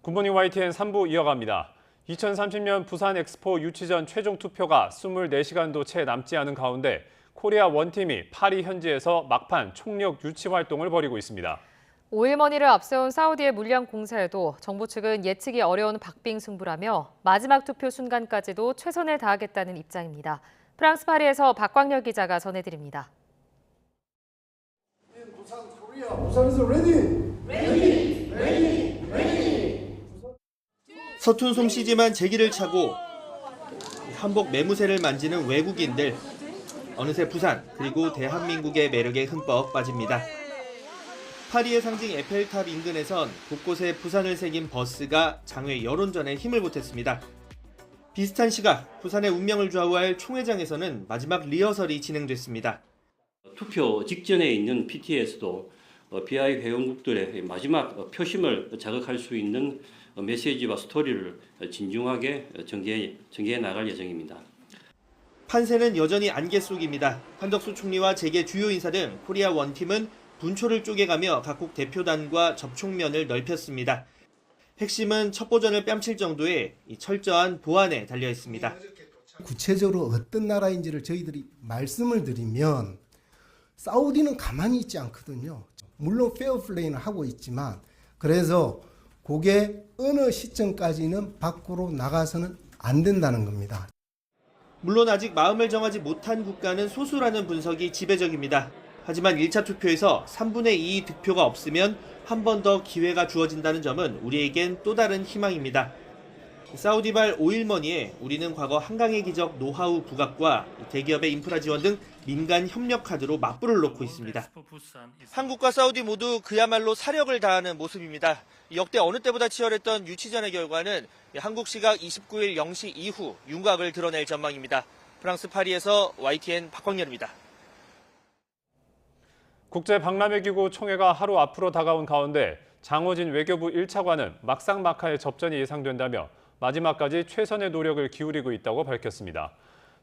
굿모닝 YTN 3부 이어갑니다. 2030년 부산 엑스포 유치전 최종 투표가 24시간도 채 남지 않은 가운데 코리아 원팀이 파리 현지에서 막판 총력 유치 활동을 벌이고 있습니다. 5일 머니를 앞세운 사우디의 물량 공세에도 정부 측은 예측이 어려운 박빙 승부라며 마지막 투표 순간까지도 최선을 다하겠다는 입장입니다. 프랑스 파리에서 박광렬 기자가 전해드립니다. 부산에서 레디! 서툰 솜씨지만 제기를 차고 한복 매무새를 만지는 외국인들. 어느새 부산 그리고 대한민국의 매력에 흠뻑 빠집니다. 파리의 상징 에펠탑 인근에선 곳곳에 부산을 새긴 버스가 장외 여론전에 힘을 보탰습니다. 비슷한 시각 부산의 운명을 좌우할 총회장에서는 마지막 리허설이 진행됐습니다. 투표 직전에 있는 PT에서도 BI 회원국들의 마지막 표심을 자극할 수 있는 메시지와 스토리를 진중하게 전개해 나갈 예정입니다. 판세는 여전히 안개 속입니다. 한덕수 총리와 재계 주요 인사 등 코리아 원팀은 분초를 쪼개가며 각국 대표단과 접촉면을 넓혔습니다. 핵심은 첩보전을 뺨칠 정도의 철저한 보안에 달려 있습니다. 구체적으로 어떤 나라인지를 저희들이 말씀을 드리면 사우디는 가만히 있지 않거든요. 물론 페어플레이는 하고 있지만 그래서 그게 어느 시점까지는 밖으로 나가서는 안 된다는 겁니다. 물론 아직 마음을 정하지 못한 국가는 소수라는 분석이 지배적입니다. 하지만 1차 투표에서 3분의 2 득표가 없으면 한 번 더 기회가 주어진다는 점은 우리에겐 또 다른 희망입니다. 사우디발 오일머니에 우리는 과거 한강의 기적 노하우 부각과 대기업의 인프라 지원 등 민간 협력 카드로 맞불을 놓고 있습니다. 한국과 사우디 모두 그야말로 사력을 다하는 모습입니다. 역대 어느 때보다 치열했던 유치전의 결과는 한국 시각 29일 0시 이후 윤곽을 드러낼 전망입니다. 프랑스 파리에서 YTN 박광렬입니다. 국제박람회기구 총회가 하루 앞으로 다가온 가운데 장호진 외교부 1차관은 막상막하의 접전이 예상된다며 마지막까지 최선의 노력을 기울이고 있다고 밝혔습니다.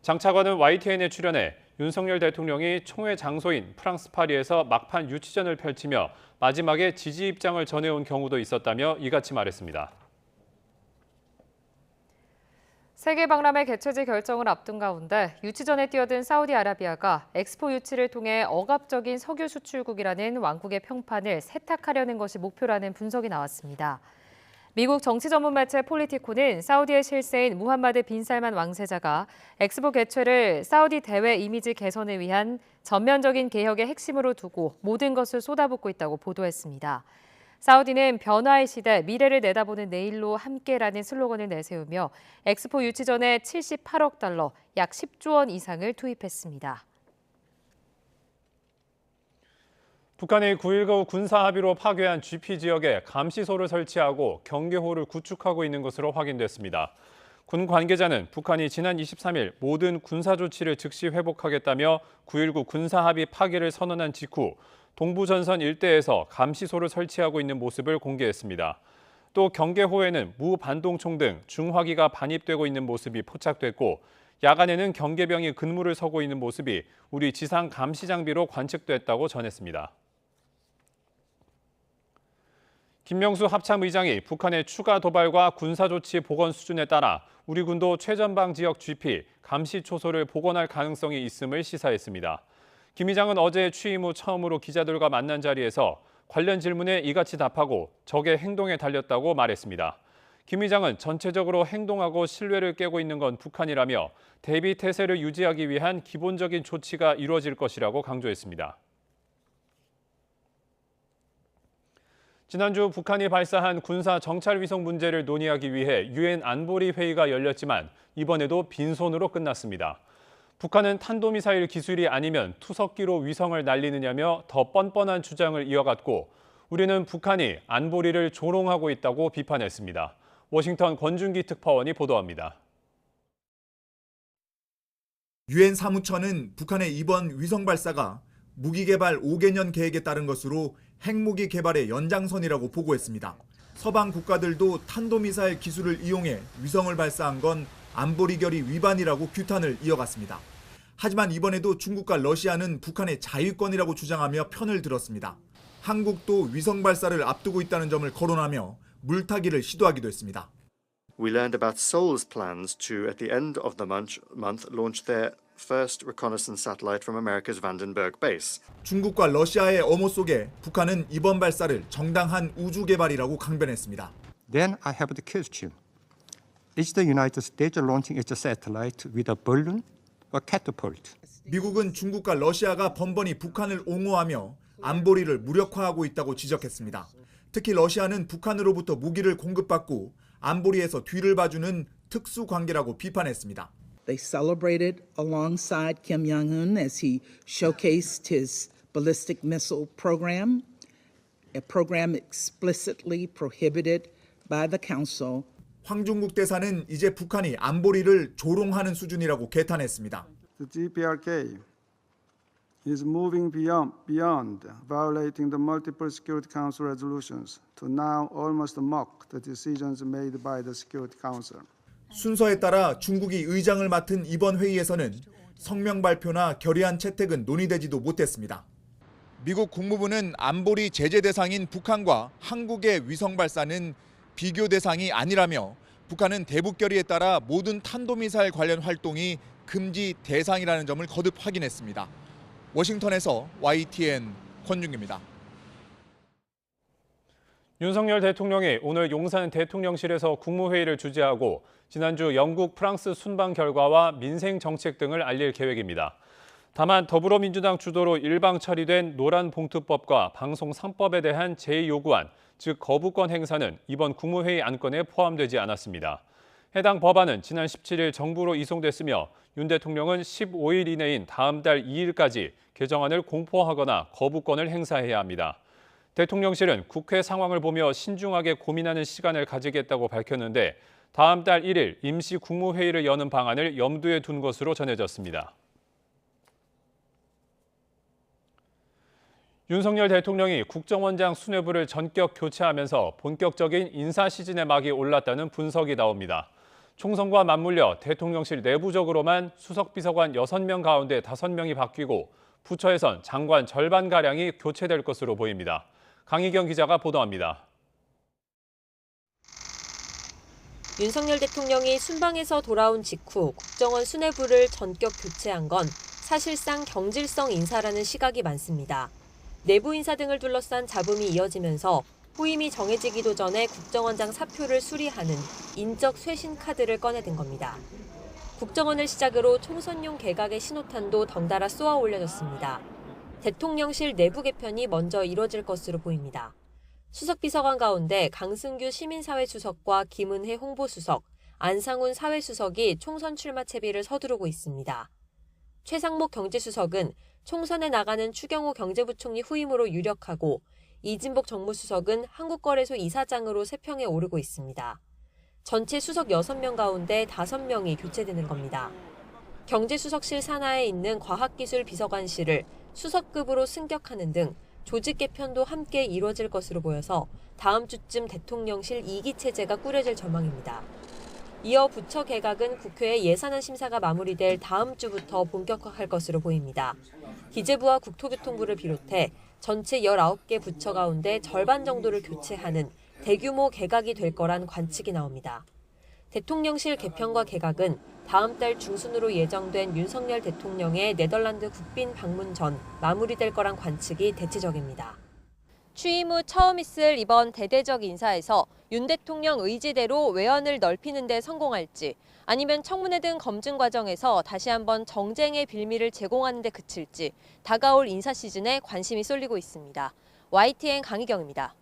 장 차관은 YTN에 출연해 윤석열 대통령이 총회 장소인 프랑스 파리에서 막판 유치전을 펼치며 마지막에 지지 입장을 전해온 경우도 있었다며 이같이 말했습니다. 세계박람회 개최지 결정을 앞둔 가운데 유치전에 뛰어든 사우디아라비아가 엑스포 유치를 통해 억압적인 석유 수출국이라는 왕국의 평판을 세탁하려는 것이 목표라는 분석이 나왔습니다. 미국 정치 전문 매체 폴리티코는 사우디의 실세인 무함마드 빈 살만 왕세자가 엑스포 개최를 사우디 대외 이미지 개선을 위한 전면적인 개혁의 핵심으로 두고 모든 것을 쏟아붓고 있다고 보도했습니다. 사우디는 변화의 시대, 미래를 내다보는 내일로 함께라는 슬로건을 내세우며 엑스포 유치전에 78억 달러, 약 10조 원 이상을 투입했습니다. 북한이 9.19 군사합의로 파괴한 GP 지역에 감시소를 설치하고 경계호를 구축하고 있는 것으로 확인됐습니다. 군 관계자는 북한이 지난 23일 모든 군사 조치를 즉시 회복하겠다며 9.19 군사합의 파괴를 선언한 직후 동부전선 일대에서 감시소를 설치하고 있는 모습을 공개했습니다. 또 경계호에는 무반동총 등 중화기가 반입되고 있는 모습이 포착됐고 야간에는 경계병이 근무를 서고 있는 모습이 우리 지상 감시 장비로 관측됐다고 전했습니다. 김명수 합참의장이 북한의 추가 도발과 군사조치 복원 수준에 따라 우리 군도 최전방 지역 GP 감시 초소를 복원할 가능성이 있음을 시사했습니다. 김 의장은 어제 취임 후 처음으로 기자들과 만난 자리에서 관련 질문에 이같이 답하고 적의 행동에 달렸다고 말했습니다. 김 의장은 전체적으로 행동하고 신뢰를 깨고 있는 건 북한이라며 대비 태세를 유지하기 위한 기본적인 조치가 이루어질 것이라고 강조했습니다. 지난주 북한이 발사한 군사 정찰 위성 문제를 논의하기 위해 유엔 안보리 회의가 열렸지만 이번에도 빈손으로 끝났습니다. 북한은 탄도미사일 기술이 아니면 투석기로 위성을 날리느냐며 더 뻔뻔한 주장을 이어갔고 우리는 북한이 안보리를 조롱하고 있다고 비판했습니다. 워싱턴 권준기 특파원이 보도합니다. 유엔 사무처는 북한의 이번 위성 발사가 무기 개발 5개년 계획에 따른 것으로 핵무기 개발의 연장선이라고 보고했습니다. 서방 국가들도 탄도미사일 기술을 이용해 위성을 발사한 건 안보리 결의 위반이라고 규탄을 이어갔습니다. 하지만 이번에도 중국과 러시아는 북한의 자위권이라고 주장하며 편을 들었습니다. 한국도 위성 발사를 앞두고 있다는 점을 거론하며 물타기를 시도하기도 했습니다. We learned about Seoul's plans to, at the end of the month, launch their first reconnaissance satellite from America's Vandenberg base. 중국과 러시아의 엄호 속에 북한은 이번 발사를 정당한 우주 개발이라고 강변했습니다. Then I have the question. Is the United States launching its satellite with a balloon or catapult? 미국은 중국과 러시아가 번번이 북한을 옹호하며 안보리를 무력화하고 있다고 지적했습니다. 특히 러시아는 북한으로부터 무기를 공급받고 안보리에서 뒤를 봐주는 특수 관계라고 비판했습니다. They celebrated alongside Kim Jong-un as he showcased his ballistic missile program, a program explicitly prohibited by the Council. 황중국 대사는 이제 북한이 안보리를 조롱하는 수준이라고 개탄했습니다. The DPRK is moving beyond violating the multiple Security Council resolutions to now almost mock the decisions made by the Security Council. 순서에 따라 중국이 의장을 맡은 이번 회의에서는 성명 발표나 결의안 채택은 논의되지도 못했습니다. 미국 국무부는 안보리 제재 대상인 북한과 한국의 위성 발사는 비교 대상이 아니라며 북한은 대북 결의에 따라 모든 탄도미사일 관련 활동이 금지 대상이라는 점을 거듭 확인했습니다. 워싱턴에서 YTN 권준기입니다. 윤석열 대통령이 오늘 용산 대통령실에서 국무회의를 주재하고 지난주 영국, 프랑스 순방 결과와 민생 정책 등을 알릴 계획입니다. 다만 더불어민주당 주도로 일방 처리된 노란봉투법과 방송 3법에 대한 제2요구안, 즉 거부권 행사는 이번 국무회의 안건에 포함되지 않았습니다. 해당 법안은 지난 17일 정부로 이송됐으며 윤 대통령은 15일 이내인 다음 달 2일까지 개정안을 공포하거나 거부권을 행사해야 합니다. 대통령실은 국회 상황을 보며 신중하게 고민하는 시간을 가지겠다고 밝혔는데 다음 달 1일 임시 국무회의를 여는 방안을 염두에 둔 것으로 전해졌습니다. 윤석열 대통령이 국정원장 수뇌부를 전격 교체하면서 본격적인 인사 시즌의 막이 올랐다는 분석이 나옵니다. 총선과 맞물려 대통령실 내부적으로만 수석비서관 6명 가운데 5명이 바뀌고 부처에선 장관 절반가량이 교체될 것으로 보입니다. 강희경 기자가 보도합니다. 윤석열 대통령이 순방에서 돌아온 직후 국정원 수뇌부를 전격 교체한 건 사실상 경질성 인사라는 시각이 많습니다. 내부 인사 등을 둘러싼 잡음이 이어지면서 후임이 정해지기도 전에 국정원장 사표를 수리하는 인적 쇄신 카드를 꺼내든 겁니다. 국정원을 시작으로 총선용 개각의 신호탄도 덩달아 쏘아 올려졌습니다. 대통령실 내부 개편이 먼저 이뤄질 것으로 보입니다. 수석비서관 가운데 강승규 시민사회수석과 김은혜 홍보수석, 안상훈 사회수석이 총선 출마 채비를 서두르고 있습니다. 최상목 경제수석은 총선에 나가는 추경호 경제부총리 후임으로 유력하고 이진복 정무수석은 한국거래소 이사장으로 세평에 오르고 있습니다. 전체 수석 6명 가운데 5명이 교체되는 겁니다. 경제수석실 산하에 있는 과학기술비서관실을 수석급으로 승격하는 등 조직 개편도 함께 이루어질 것으로 보여서 다음 주쯤 대통령실 2기 체제가 꾸려질 전망입니다. 이어 부처 개각은 국회의 예산안 심사가 마무리될 다음 주부터 본격화할 것으로 보입니다. 기재부와 국토교통부를 비롯해 전체 19개 부처 가운데 절반 정도를 교체하는 대규모 개각이 될 거란 관측이 나옵니다. 대통령실 개편과 개각은 다음 달 중순으로 예정된 윤석열 대통령의 네덜란드 국빈 방문 전 마무리될 거란 관측이 대체적입니다. 취임 후 처음 있을 이번 대대적 인사에서 윤 대통령 의지대로 외연을 넓히는 데 성공할지 아니면 청문회 등 검증 과정에서 다시 한번 정쟁의 빌미를 제공하는 데 그칠지 다가올 인사 시즌에 관심이 쏠리고 있습니다. YTN 강희경입니다.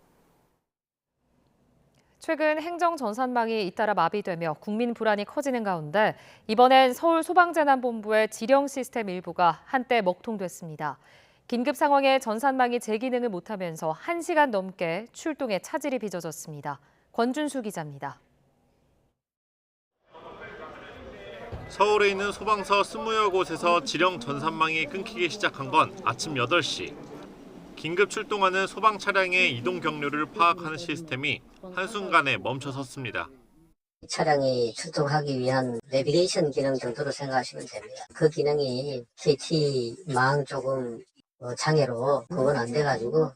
최근 행정 전산망이 잇따라 마비되며 국민 불안이 커지는 가운데 이번엔 서울 소방재난본부의 지령 시스템 일부가 한때 먹통됐습니다. 긴급 상황에 전산망이 재기능을 못하면서 1시간 넘게 출동에 차질이 빚어졌습니다. 권준수 기자입니다. 서울에 있는 소방서 20여 곳에서 지령 전산망이 끊기기 시작한 건 아침 8시. 긴급 출동하는 소방 차량의 이동 경로를 파악하는 시스템이 한순간에 멈춰섰습니다. 차량이 출동하기 위한 내비게이션 기능 정도로 생각하시면 됩니다. 그 기능이 KT망 조금 장애로 그건 안 돼가지고.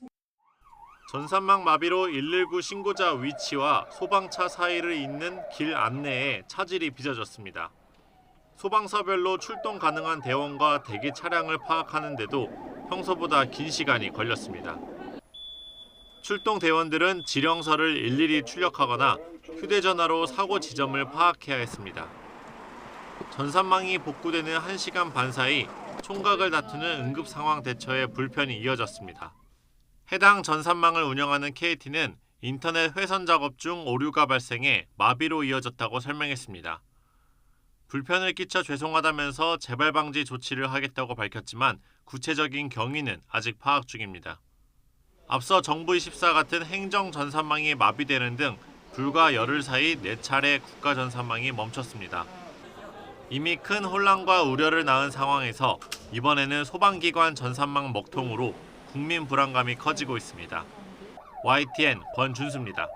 전산망 마비로 119 신고자 위치와 소방차 사이를 잇는 길 안내에 차질이 빚어졌습니다. 소방서별로 출동 가능한 대원과 대기 차량을 파악하는 데도 평소보다 긴 시간이 걸렸습니다. 출동 대원들은 지령서를 일일이 출력하거나 휴대전화로 사고 지점을 파악해야 했습니다. 전산망이 복구되는 1시간 반 사이 총각을 다투는 응급 상황 대처에 불편이 이어졌습니다. 해당 전산망을 운영하는 KT는 인터넷 회선 작업 중 오류가 발생해 마비로 이어졌다고 설명했습니다. 불편을 끼쳐 죄송하다면서 재발 방지 조치를 하겠다고 밝혔지만 구체적인 경위는 아직 파악 중입니다. 앞서 정부24 같은 행정 전산망이 마비되는 등 불과 열흘 사이 4차례 국가 전산망이 멈췄습니다. 이미 큰 혼란과 우려를 낳은 상황에서 이번에는 소방기관 전산망 먹통으로 국민 불안감이 커지고 있습니다. YTN 권준수입니다.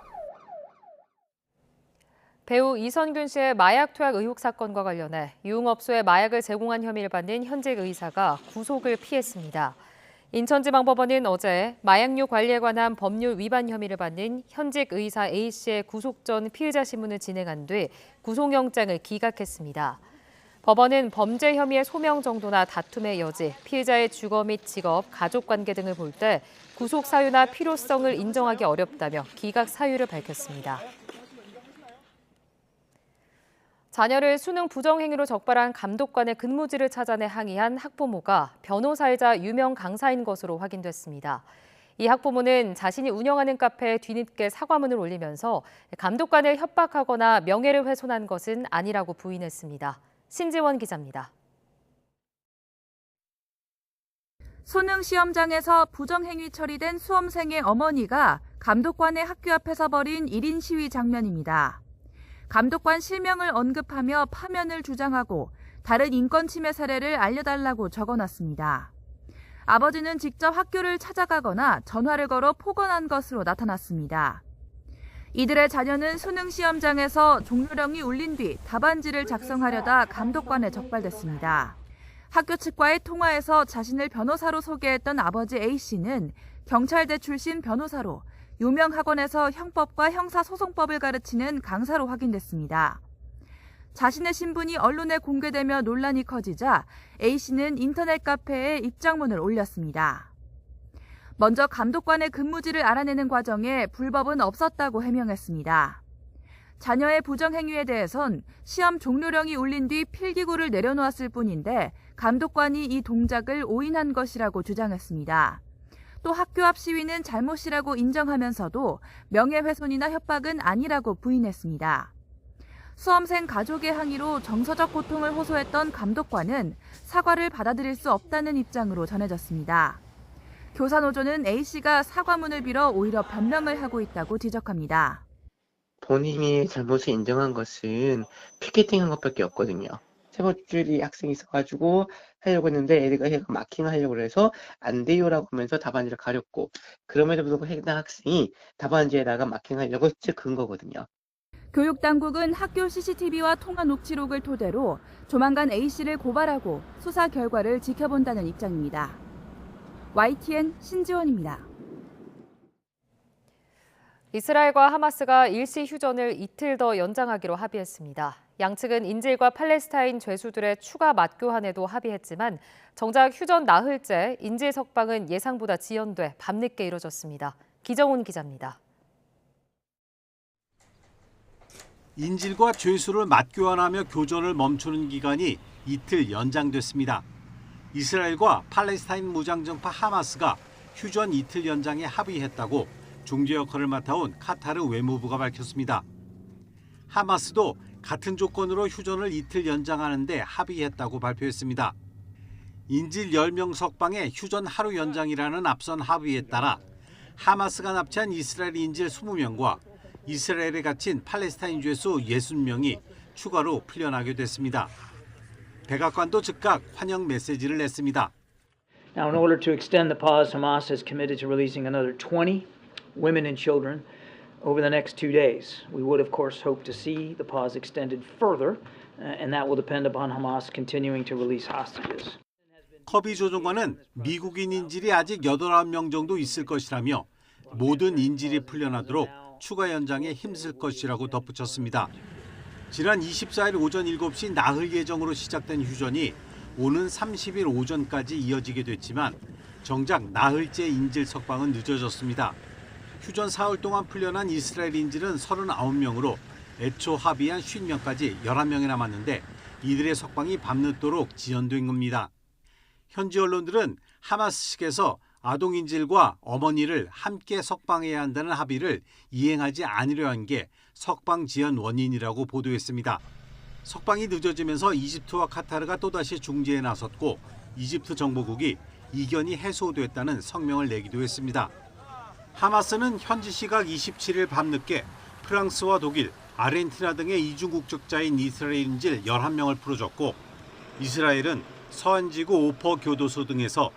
배우 이선균 씨의 마약 투약 의혹 사건과 관련해 유흥업소에 마약을 제공한 혐의를 받는 현직 의사가 구속을 피했습니다. 인천지방법원은 어제 마약류 관리에 관한 법률 위반 혐의를 받는 현직 의사 A씨의 구속 전 피의자 신문을 진행한 뒤 구속영장을 기각했습니다. 법원은 범죄 혐의의 소명 정도나 다툼의 여지, 피의자의 주거 및 직업, 가족관계 등을 볼 때 구속 사유나 필요성을 인정하기 어렵다며 기각 사유를 밝혔습니다. 자녀를 수능 부정행위로 적발한 감독관의 근무지를 찾아내 항의한 학부모가 변호사이자 유명 강사인 것으로 확인됐습니다. 이 학부모는 자신이 운영하는 카페에 뒤늦게 사과문을 올리면서 감독관을 협박하거나 명예를 훼손한 것은 아니라고 부인했습니다. 신지원 기자입니다. 수능 시험장에서 부정행위 처리된 수험생의 어머니가 감독관의 학교 앞에서 벌인 1인 시위 장면입니다. 감독관 실명을 언급하며 파면을 주장하고 다른 인권 침해 사례를 알려달라고 적어놨습니다. 아버지는 직접 학교를 찾아가거나 전화를 걸어 폭언한 것으로 나타났습니다. 이들의 자녀는 수능 시험장에서 종료령이 울린 뒤 답안지를 작성하려다 감독관에 적발됐습니다. 학교 측과의 통화에서 자신을 변호사로 소개했던 아버지 A씨는 경찰대 출신 변호사로 유명 학원에서 형법과 형사소송법을 가르치는 강사로 확인됐습니다. 자신의 신분이 언론에 공개되며 논란이 커지자 A씨는 인터넷 카페에 입장문을 올렸습니다. 먼저 감독관의 근무지를 알아내는 과정에 불법은 없었다고 해명했습니다. 자녀의 부정행위에 대해선 시험 종료령이 울린 뒤 필기구를 내려놓았을 뿐인데 감독관이 이 동작을 오인한 것이라고 주장했습니다. 또 학교 앞 시위는 잘못이라고 인정하면서도 명예훼손이나 협박은 아니라고 부인했습니다. 수험생 가족의 항의로 정서적 고통을 호소했던 감독관은 사과를 받아들일 수 없다는 입장으로 전해졌습니다. 교사노조는 A씨가 사과문을 빌어 오히려 변명을 하고 있다고 지적합니다. 본인이 잘못을 인정한 것은 피켓팅한 것밖에 없거든요. 세 번째 줄이 학생이 있어가지고 하려고 했는데 애가 마킹을 하려고 해서 안 돼요라고 하면서 답안지를 가렸고 그럼에도 불구하고 해당 학생이 답안지에다가 마킹하려고 찍은 거거든요. 교육당국은 학교 CCTV와 통화 녹취록을 토대로 조만간 A씨를 고발하고 수사 결과를 지켜본다는 입장입니다. YTN 신지원입니다. 이스라엘과 하마스가 일시 휴전을 이틀 더 연장하기로 합의했습니다. 양측은 인질과 팔레스타인 죄수들의 추가 맞교환에도 합의했지만 정작 휴전 나흘째 인질 석방은 예상보다 지연돼 밤늦게 이뤄졌습니다. 기정훈 기자입니다. 인질과 죄수를 맞교환하며 교전을 멈추는 기간이 이틀 연장됐습니다. 이스라엘과 팔레스타인 무장정파 하마스가 휴전 이틀 연장에 합의했다고 중재 역할을 맡아온 카타르 외무부가 밝혔습니다. 하마스도 같은 조건으로 휴전을 이틀 연장하는 데 합의했다고 발표했습니다. 인질 10명 석방에 휴전 하루 연장이라는 앞선 합의에 따라 하마스가 납치한 이스라엘 인질 20명과 이스라엘에 갇힌 팔레스타인 죄수 60명이 추가로 풀려나게 됐습니다. 백악관도 즉각 환영 메시지를 냈습니다. Now, in order to extend the pause, Hamas has committed to releasing another 20 women and children over the next 2 days. We would, of course, hope to see the pause extended further, and that will depend upon Hamas continuing to release hostages. 커비 조종관은 미국인 인질이 아직 8-9명 정도 있을 것이라며 모든 인질이 풀려나도록 추가 연장에 힘쓸 것이라고 덧붙였습니다. 지난 24일 오전 7시 나흘 예정으로 시작된 휴전이 오는 30일 오전까지 이어지게 됐지만 정작 나흘째 인질 석방은 늦어졌습니다. 휴전 사흘 동안 풀려난 이스라엘 인질은 39명으로 애초 합의한 50명까지 11명이 남았는데 이들의 석방이 밤늦도록 지연된 겁니다. 현지 언론들은 하마스 측에서 아동 인질과 어머니를 함께 석방해야 한다는 합의를 이행하지 않으려 한 게 석방 지연 원인이라고 보도했습니다. 석방이 늦어지면서 이집트와 카타르가 또다시 중재에 나섰고 이집트 정보국이 이견이 해소됐다는 성명을 내기도 했습니다. 하마스는 현지 시각 27일 밤늦게 프랑스와 독일, 아르헨티나 등의 이중 국적자인 이스라엘 인질 11명을 풀어줬고 이스라엘은 서한지구 오퍼 교도소 등에서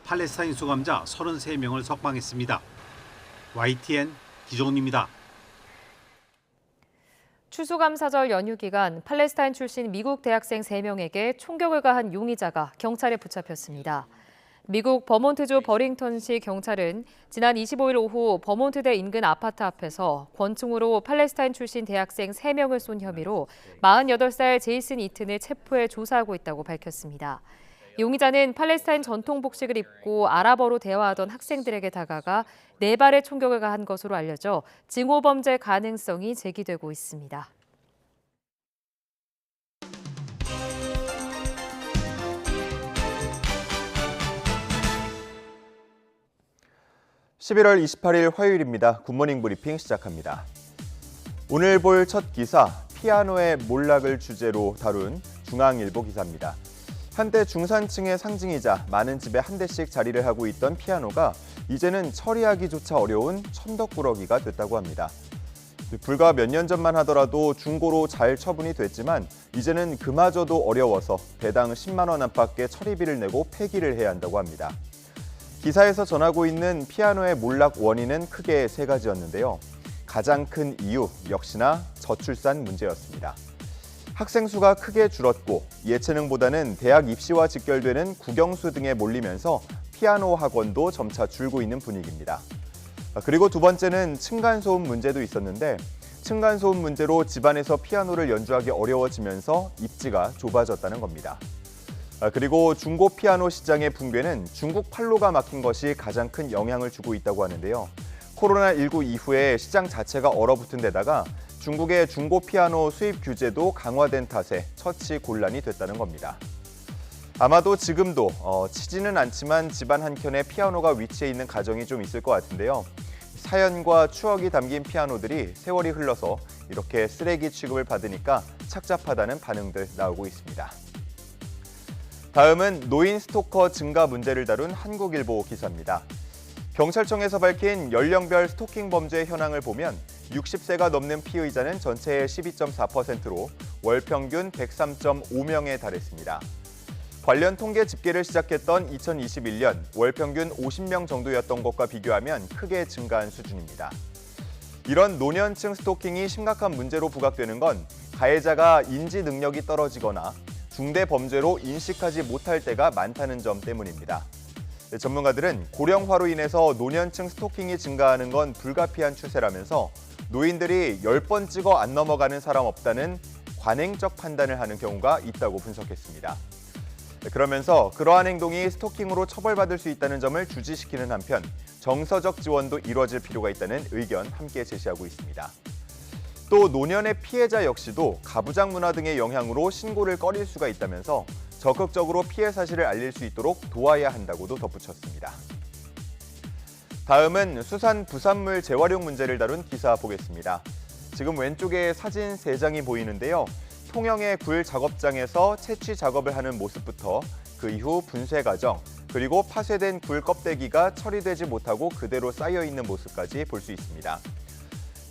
팔레스타인 수감자 33명을 석방했습니다. YTN 기종훈입니다. 추수감사절 연휴 기간 팔레스타인 출신 미국 대학생 3명에게 총격을 가한 용의자가 경찰에 붙잡혔습니다. 미국 버몬트주 버링턴시 경찰은 지난 25일 오후 버몬트대 인근 아파트 앞에서 권총으로 팔레스타인 출신 대학생 3명을 쏜 혐의로 48살 제이슨 이튼을 체포해 조사하고 있다고 밝혔습니다. 용의자는 팔레스타인 전통 복식을 입고 아랍어로 대화하던 학생들에게 다가가 4발의 총격을 가한 것으로 알려져 증오 범죄 가능성이 제기되고 있습니다. (11월 28일) 화요일입니다. 굿모닝 브리핑 시작합니다. 오늘 볼 첫 기사, 피아노의 몰락을 주제로 다룬 중앙일보 기사입니다. 한때 중산층의 상징이자 많은 집에 한 대씩 자리를 하고 있던 피아노가 이제는 처리하기조차 어려운 천덕꾸러기가 됐다고 합니다. 불과 몇 년 전만 하더라도 중고로 잘 처분이 됐지만 이제는 그마저도 어려워서 대당 10만 원 안팎의 처리비를 내고 폐기를 해야 한다고 합니다. 기사에서 전하고 있는 피아노의 몰락 원인은 크게 3가지였는데요. 가장 큰 이유 역시나 저출산 문제였습니다. 학생 수가 크게 줄었고 예체능보다는 대학 입시와 직결되는 국영수 등에 몰리면서 피아노 학원도 점차 줄고 있는 분위기입니다. 그리고 두 번째는 층간소음 문제도 있었는데 층간소음 문제로 집안에서 피아노를 연주하기 어려워지면서 입지가 좁아졌다는 겁니다. 그리고 중고 피아노 시장의 붕괴는 중국 판로가 막힌 것이 가장 큰 영향을 주고 있다고 하는데요. 코로나19 이후에 시장 자체가 얼어붙은 데다가 중국의 중고 피아노 수입 규제도 강화된 탓에 처치 곤란이 됐다는 겁니다. 아마도 지금도 치지는 않지만 집안 한켠에 피아노가 위치해 있는 가정이 좀 있을 것 같은데요. 사연과 추억이 담긴 피아노들이 세월이 흘러서 이렇게 쓰레기 취급을 받으니까 착잡하다는 반응들 나오고 있습니다. 다음은 노인 스토커 증가 문제를 다룬 한국일보 기사입니다. 경찰청에서 밝힌 연령별 스토킹 범죄 현황을 보면 60세가 넘는 피의자는 전체의 12.4%로 월 평균 103.5명에 달했습니다. 관련 통계 집계를 시작했던 2021년 월 평균 50명 정도였던 것과 비교하면 크게 증가한 수준입니다. 이런 노년층 스토킹이 심각한 문제로 부각되는 건 가해자가 인지 능력이 떨어지거나 중대 범죄로 인식하지 못할 때가 많다는 점 때문입니다. 전문가들은 고령화로 인해서 노년층 스토킹이 증가하는 건 불가피한 추세라면서 노인들이 10번 찍어 안 넘어가는 사람 없다는 관행적 판단을 하는 경우가 있다고 분석했습니다. 그러면서 그러한 행동이 스토킹으로 처벌받을 수 있다는 점을 주지시키는 한편 정서적 지원도 이루어질 필요가 있다는 의견 함께 제시하고 있습니다. 또 노년의 피해자 역시도 가부장 문화 등의 영향으로 신고를 꺼릴 수가 있다면서 적극적으로 피해 사실을 알릴 수 있도록 도와야 한다고도 덧붙였습니다. 다음은 수산 부산물 재활용 문제를 다룬 기사 보겠습니다. 지금 왼쪽에 사진 3장이 보이는데요. 통영의 굴 작업장에서 채취 작업을 하는 모습부터 그 이후 분쇄 과정, 그리고 파쇄된 굴 껍데기가 처리되지 못하고 그대로 쌓여있는 모습까지 볼 수 있습니다.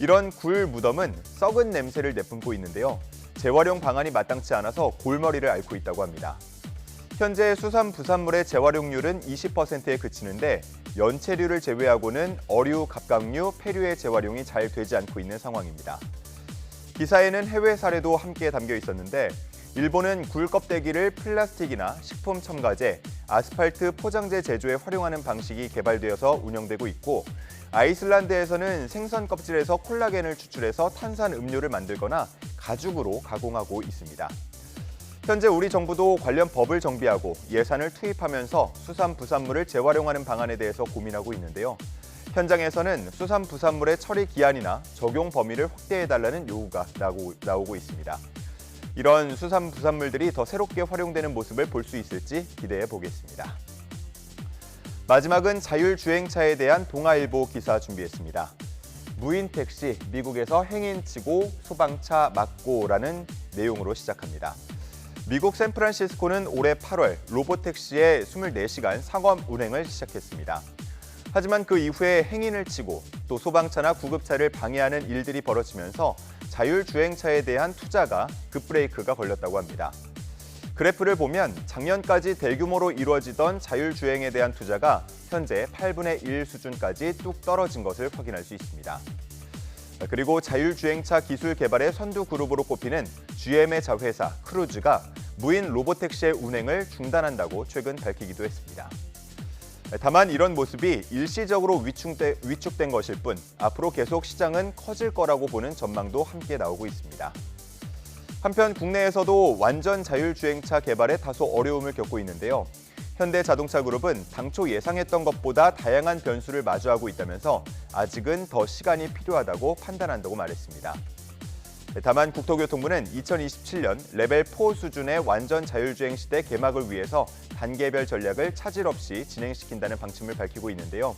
이런 굴 무덤은 썩은 냄새를 내뿜고 있는데요. 재활용 방안이 마땅치 않아서 골머리를 앓고 있다고 합니다. 현재 수산 부산물의 재활용률은 20%에 그치는데 연체류를 제외하고는 어류, 갑각류, 폐류의 재활용이 잘 되지 않고 있는 상황입니다. 기사에는 해외 사례도 함께 담겨 있었는데 일본은 굴 껍데기를 플라스틱이나 식품 첨가제, 아스팔트 포장재 제조에 활용하는 방식이 개발되어서 운영되고 있고 아이슬란드에서는 생선 껍질에서 콜라겐을 추출해서 탄산 음료를 만들거나 가죽으로 가공하고 있습니다. 현재 우리 정부도 관련 법을 정비하고 예산을 투입하면서 수산부산물을 재활용하는 방안에 대해서 고민하고 있는데요. 현장에서는 수산부산물의 처리 기한이나 적용 범위를 확대해달라는 요구가 나오고 있습니다. 이런 수산부산물들이 더 새롭게 활용되는 모습을 볼 수 있을지 기대해 보겠습니다. 마지막은 자율주행차에 대한 동아일보 기사 준비했습니다. 무인 택시, 미국에서 행인치고 소방차 막고라는 내용으로 시작합니다. 미국 샌프란시스코는 올해 8월 로봇택시의 24시간 상업 운행을 시작했습니다. 하지만 그 이후에 행인을 치고 또 소방차나 구급차를 방해하는 일들이 벌어지면서 자율주행차에 대한 투자가 급브레이크가 걸렸다고 합니다. 그래프를 보면 작년까지 대규모로 이루어지던 자율주행에 대한 투자가 현재 8분의 1 수준까지 뚝 떨어진 것을 확인할 수 있습니다. 그리고 자율주행차 기술 개발의 선두 그룹으로 꼽히는 GM의 자회사 크루즈가 무인 로봇택시의 운행을 중단한다고 최근 밝히기도 했습니다. 다만 이런 모습이 일시적으로 위축된 것일 뿐 앞으로 계속 시장은 커질 거라고 보는 전망도 함께 나오고 있습니다. 한편 국내에서도 완전 자율주행차 개발에 다소 어려움을 겪고 있는데요. 현대자동차그룹은 당초 예상했던 것보다 다양한 변수를 마주하고 있다면서 아직은 더 시간이 필요하다고 판단한다고 말했습니다. 다만 국토교통부는 2027년 레벨 4 수준의 완전 자율주행 시대 개막을 위해서 단계별 전략을 차질 없이 진행시킨다는 방침을 밝히고 있는데요.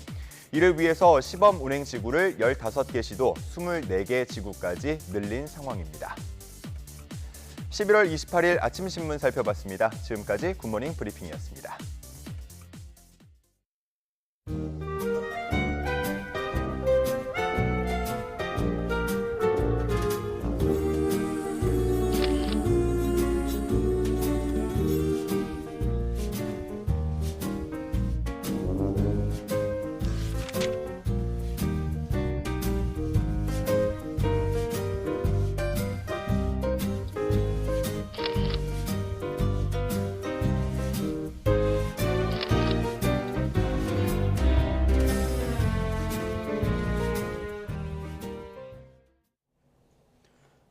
이를 위해서 시범 운행 지구를 15개 시도 24개 지구까지 늘린 상황입니다. 11월 28일 아침 신문 살펴봤습니다. 지금까지 굿모닝 브리핑이었습니다.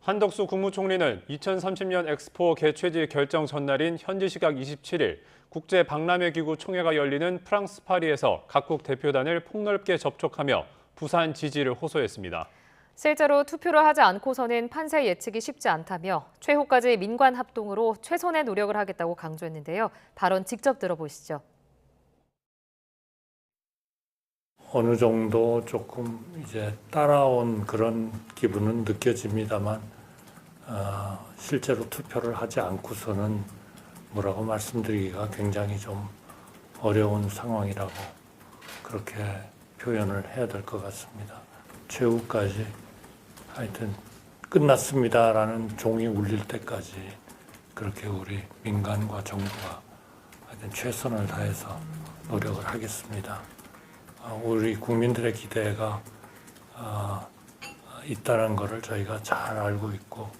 한덕수 국무총리는 2030년 엑스포 개최지 결정 전날인 현지 시각 27일 국제박람회기구 총회가 열리는 프랑스 파리에서 각국 대표단을 폭넓게 접촉하며 부산 지지를 호소했습니다. 실제로 투표를 하지 않고서는 판세 예측이 쉽지 않다며 최후까지 민관 합동으로 최선의 노력을 하겠다고 강조했는데요. 발언 직접 들어보시죠. 어느 정도 조금 이제 따라온 그런 기분은 느껴집니다만 실제로 투표를 하지 않고서는 뭐라고 말씀드리기가 굉장히 좀 어려운 상황이라고 그렇게 표현을 해야 될 것 같습니다. 최후까지 하여튼 끝났습니다라는 종이 울릴 때까지 그렇게 우리 민간과 정부가 하여튼 최선을 다해서 노력을 하겠습니다. 우리 국민들의 기대가 있다는 것을 저희가 잘 알고 있고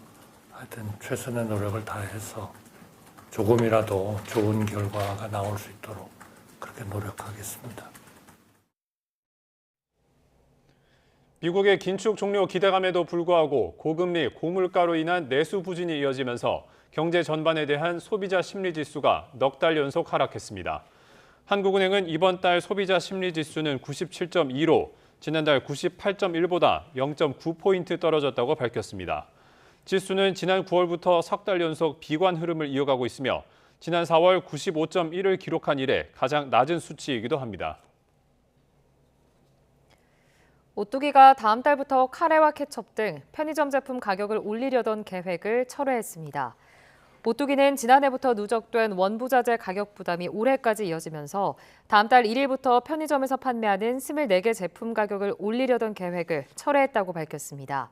하여튼 최선의 노력을 다해서 조금이라도 좋은 결과가 나올 수 있도록 그렇게 노력하겠습니다. 미국의 긴축 종료 기대감에도 불구하고 고금리, 고물가로 인한 내수 부진이 이어지면서 경제 전반에 대한 소비자 심리지수가 넉 달 연속 하락했습니다. 한국은행은 이번 달 소비자 심리지수는 97.2로 지난달 98.1보다 0.9포인트 떨어졌다고 밝혔습니다. 지수는 지난 9월부터 석 달 연속 비관 흐름을 이어가고 있으며 지난 4월 95.1을 기록한 이래 가장 낮은 수치이기도 합니다. 오뚜기가 다음 달부터 카레와 케첩 등 편의점 제품 가격을 올리려던 계획을 철회했습니다. 오뚜기는 지난해부터 누적된 원부자재 가격 부담이 올해까지 이어지면서 다음 달 1일부터 편의점에서 판매하는 24개 제품 가격을 올리려던 계획을 철회했다고 밝혔습니다.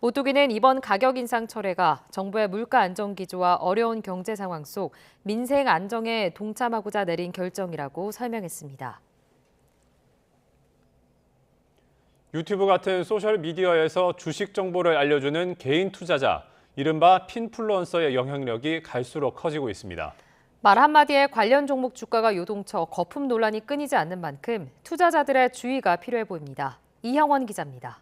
오뚜기는 이번 가격 인상 철회가 정부의 물가 안정 기조와 어려운 경제 상황 속 민생 안정에 동참하고자 내린 결정이라고 설명했습니다. 유튜브 같은 소셜미디어에서 주식 정보를 알려주는 개인 투자자, 이른바 핀플루언서의 영향력이 갈수록 커지고 있습니다. 말 한마디에 관련 종목 주가가 요동쳐 거품 논란이 끊이지 않는 만큼 투자자들의 주의가 필요해 보입니다. 이형원 기자입니다.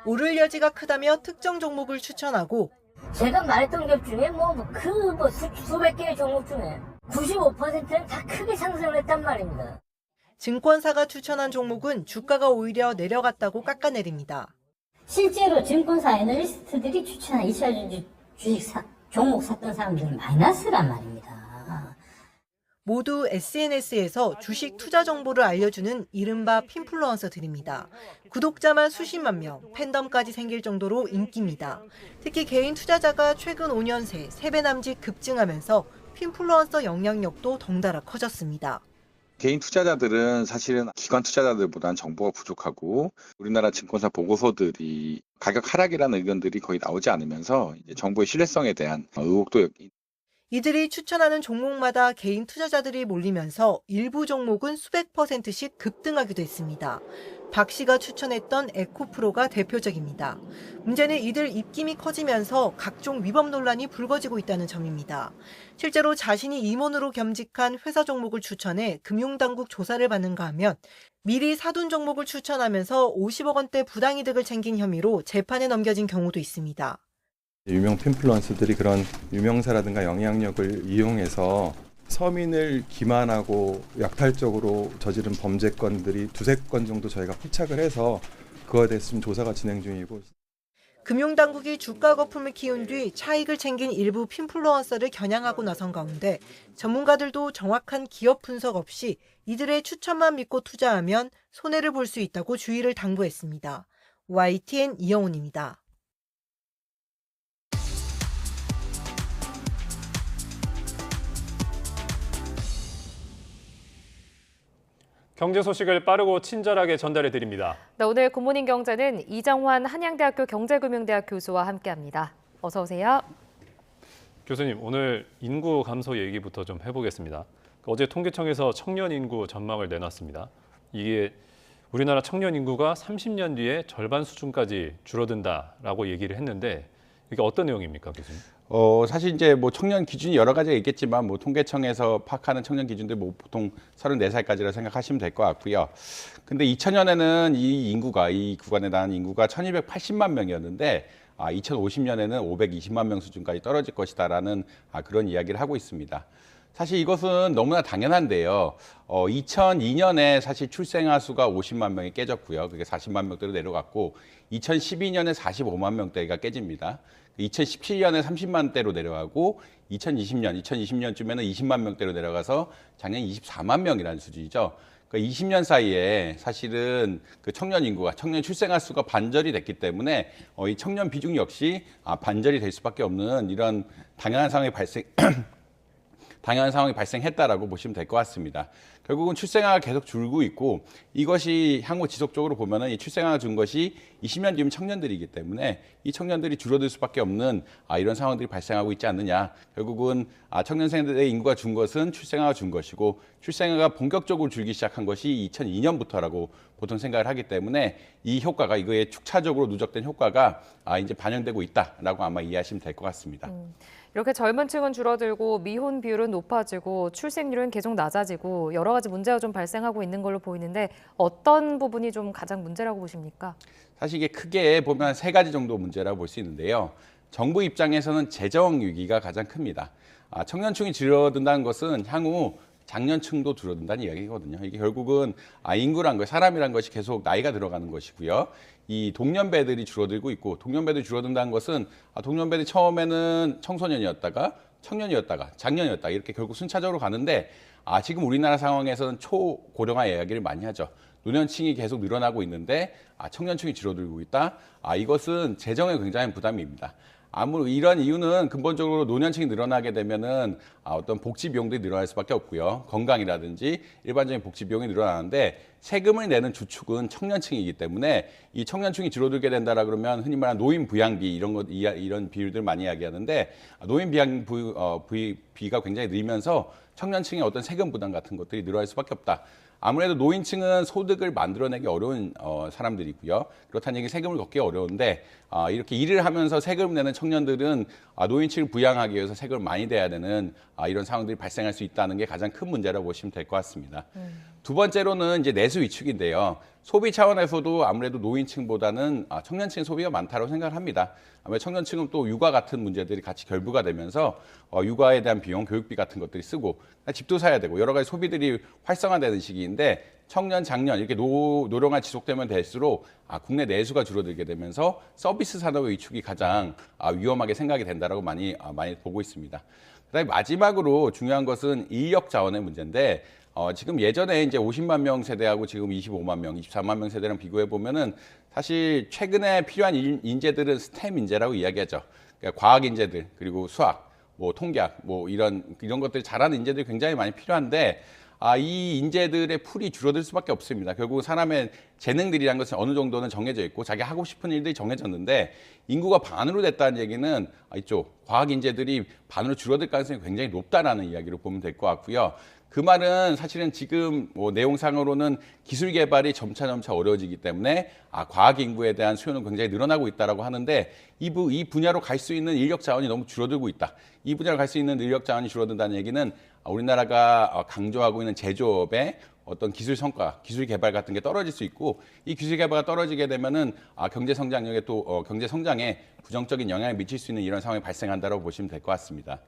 오를 여지가 크다며 특정 종목을 추천하고 제가 말했던 것 중에 수백 개의 종목 중에 95%는 다 크게 상승을 했단 말입니다. 증권사가 추천한 종목은 주가가 오히려 내려갔다고 깎아내립니다. 실제로 증권사 애널리스트들이 추천한 2차 종목 샀던 사람들은 마이너스란 말입니다. 모두 SNS에서 주식 투자 정보를 알려주는 이른바 핀플루언서들입니다. 구독자만 수십만 명, 팬덤까지 생길 정도로 인기입니다. 특히 개인 투자자가 최근 5년 새 3배 남짓 급증하면서 핀플루언서 영향력도 덩달아 커졌습니다. 개인 투자자들은 사실은 기관 투자자들보다는 정보가 부족하고 우리나라 증권사 보고서들이 가격 하락이라는 의견들이 거의 나오지 않으면서 이제 정보의 신뢰성에 대한 의혹도 이들이 추천하는 종목마다 개인 투자자들이 몰리면서 일부 종목은 수백 %씩 급등하기도 했습니다. 박 씨가 추천했던 에코프로가 대표적입니다. 문제는 이들 입김이 커지면서 각종 위법 논란이 불거지고 있다는 점입니다. 실제로 자신이 임원으로 겸직한 회사 종목을 추천해 금융당국 조사를 받는가 하면 미리 사둔 종목을 추천하면서 50억 원대 부당이득을 챙긴 혐의로 재판에 넘겨진 경우도 있습니다. 유명 핀플루언서들이 그런 유명사라든가 영향력을 이용해서 서민을 기만하고 약탈적으로 저지른 범죄 건들이 2-3건 정도 저희가 포착을 해서 그거에 대해서 지금 조사가 진행 중이고. 금융당국이 주가 거품을 키운 뒤 차익을 챙긴 일부 핀플루언서를 겨냥하고 나선 가운데 전문가들도 정확한 기업 분석 없이 이들의 추천만 믿고 투자하면 손해를 볼 수 있다고 주의를 당부했습니다. YTN 이영훈입니다. 경제 소식을 빠르고 친절하게 전달해 드립니다. 네, 오늘 굿모닝 경제는 이정환 한양대학교 경제금융대학 교수와 함께합니다. 어서 오세요. 교수님, 오늘 인구 감소 얘기부터 좀 해보겠습니다. 어제 통계청에서 청년 인구 전망을 내놨습니다. 이게 우리나라 청년 인구가 30년 뒤에 절반 수준까지 줄어든다라고 얘기를 했는데 이게 어떤 내용입니까, 교수님? 사실 이제 뭐 청년 기준이 여러 가지가 있겠지만 뭐 통계청에서 파악하는 청년 기준들 뭐 보통 34살까지라 생각하시면 될 것 같고요. 근데 2000년에는 이 구간에 대한 인구가 1280만 명이었는데 2050년에는 520만 명 수준까지 떨어질 것이다라는 그런 이야기를 하고 있습니다. 사실 이것은 너무나 당연한데요. 2002년에 사실 출생아 수가 50만 명이 깨졌고요. 그게 40만 명대로 내려갔고 2012년에 45만 명대가 깨집니다. 2017년에 30만대로 내려가고 2020년쯤에는 20만 명대로 내려가서 작년 24만 명이라는 수준이죠. 그러니까 20년 사이에 사실은 그 청년 인구가, 청년 출생아 수가 반절이 됐기 때문에 이 청년 비중 역시 반절이 될 수밖에 없는 이런 당연한 상황이 발생했다라고 보시면 될 것 같습니다. 결국은 출생아가 계속 줄고 있고 이것이 향후 지속적으로 보면은 이 출생아가 준 것이 20년 뒤면 청년들이기 때문에 이 청년들이 줄어들 수밖에 없는 이런 상황들이 발생하고 있지 않느냐. 결국은 청년 세대의 인구가 준 것은 출생아가 준 것이고 출생아가 본격적으로 줄기 시작한 것이 2002년부터라고 보통 생각을 하기 때문에 이 효과가 이거에 축차적으로 누적된 효과가 이제 반영되고 있다라고 아마 이해하시면 될 것 같습니다. 이렇게 젊은 층은 줄어들고 미혼 비율은 높아지고 출생률은 계속 낮아지고 여러 가지 문제가 좀 발생하고 있는 걸로 보이는데 어떤 부분이 좀 가장 문제라고 보십니까? 사실 이게 크게 보면 3가지 정도 문제라고 볼 수 있는데요. 정부 입장에서는 재정 위기가 가장 큽니다. 청년층이 줄어든다는 것은 향후 장년층도 줄어든다는 이야기거든요. 이게 결국은 인구란 것, 사람이란 것이 계속 나이가 들어가는 것이고요. 이 동년배들이 줄어들고 있고 동년배들이 줄어든다는 것은 동년배들이 처음에는 청소년이었다가 청년이었다가 장년이었다 이렇게 결국 순차적으로 가는데 지금 우리나라 상황에서는 초고령화 이야기를 많이 하죠. 노년층이 계속 늘어나고 있는데 청년층이 줄어들고 있다. 이것은 재정에 굉장히 부담입니다. 이런 이유는 근본적으로 노년층이 늘어나게 되면은 어떤 복지 비용들이 늘어날 수밖에 없고요. 건강이라든지 일반적인 복지 비용이 늘어나는데 세금을 내는 주축은 청년층이기 때문에 이 청년층이 줄어들게 된다라 그러면 흔히 말하는 노인 부양비 이런 비율들 많이 이야기하는데 노인 부양비가 굉장히 늘면서 청년층의 어떤 세금 부담 같은 것들이 늘어날 수밖에 없다. 아무래도 노인층은 소득을 만들어내기 어려운 사람들이고요. 그렇다는 얘기 세금을 걷기 어려운데 이렇게 일을 하면서 세금을 내는 청년들은 노인층을 부양하기 위해서 세금을 많이 내야 되는 이런 상황들이 발생할 수 있다는 게 가장 큰 문제라고 보시면 될 것 같습니다. 두 번째로는 이제 내수 위축인데요. 소비 차원에서도 아무래도 노인층보다는 청년층 소비가 많다고 생각을 합니다. 아무래도 청년층은 또 육아 같은 문제들이 같이 결부가 되면서 육아에 대한 비용, 교육비 같은 것들이 쓰고 집도 사야 되고 여러 가지 소비들이 활성화되는 시기인데 청년, 장년 이렇게 노령화 지속되면 될수록 국내 내수가 줄어들게 되면서 서비스 산업의 위축이 가장 위험하게 생각이 된다라고 많이 보고 있습니다. 그다음에 마지막으로 중요한 것은 인력 자원의 문제인데 지금 예전에 이제 50만 명 세대하고 지금 25만 명, 24만 명 세대랑 비교해 보면은 사실 최근에 필요한 인재들은 스템 인재라고 이야기하죠. 그러니까 과학 인재들 그리고 수학, 뭐 통계학, 뭐 이런 것들 잘하는 인재들이 굉장히 많이 필요한데 이 인재들의 풀이 줄어들 수밖에 없습니다. 결국 사람의 재능들이라는 것은 어느 정도는 정해져 있고 자기 하고 싶은 일들이 정해졌는데 인구가 반으로 됐다는 얘기는 이쪽 과학 인재들이 반으로 줄어들 가능성이 굉장히 높다라는 이야기로 보면 될 것 같고요. 그 말은 사실은 지금 내용상으로는 기술 개발이 점차 어려워지기 때문에 과학 인구에 대한 수요는 굉장히 늘어나고 있다라고 하는데 이 분야로 갈 수 있는 인력 자원이 너무 줄어들고 있다. 이 분야로 갈 수 있는 인력 자원이 줄어든다는 얘기는 우리나라가 강조하고 있는 제조업의 어떤 기술 성과, 기술 개발 같은 게 떨어질 수 있고 이 기술 개발가 떨어지게 되면은 경제 성장력에 또 경제 성장에 부정적인 영향을 미칠 수 있는 이런 상황이 발생한다고 보시면 될 것 같습니다.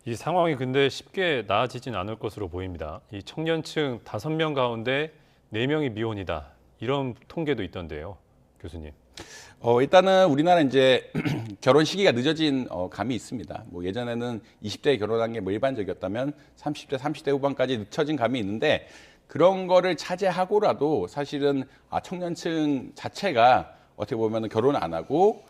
이 상황이 근데 쉽게 나아지진 않을 것으로 보입니다. 이 청년층 5명 가운데 4명이 미혼이다. 이런 통계도 있던데요, 교수님. 일단은 우리나라 이제 결혼 시기가 늦어진 감이 있습니다. 뭐 예전에는 20대에 결혼한 게 뭐 일반적이었다면 30대, 30대 후반까지 늦춰진 감이 있는데 그런 거를 차지하고라도 사실은 청년층 자체가 어떻게 보면 결혼을 안 하고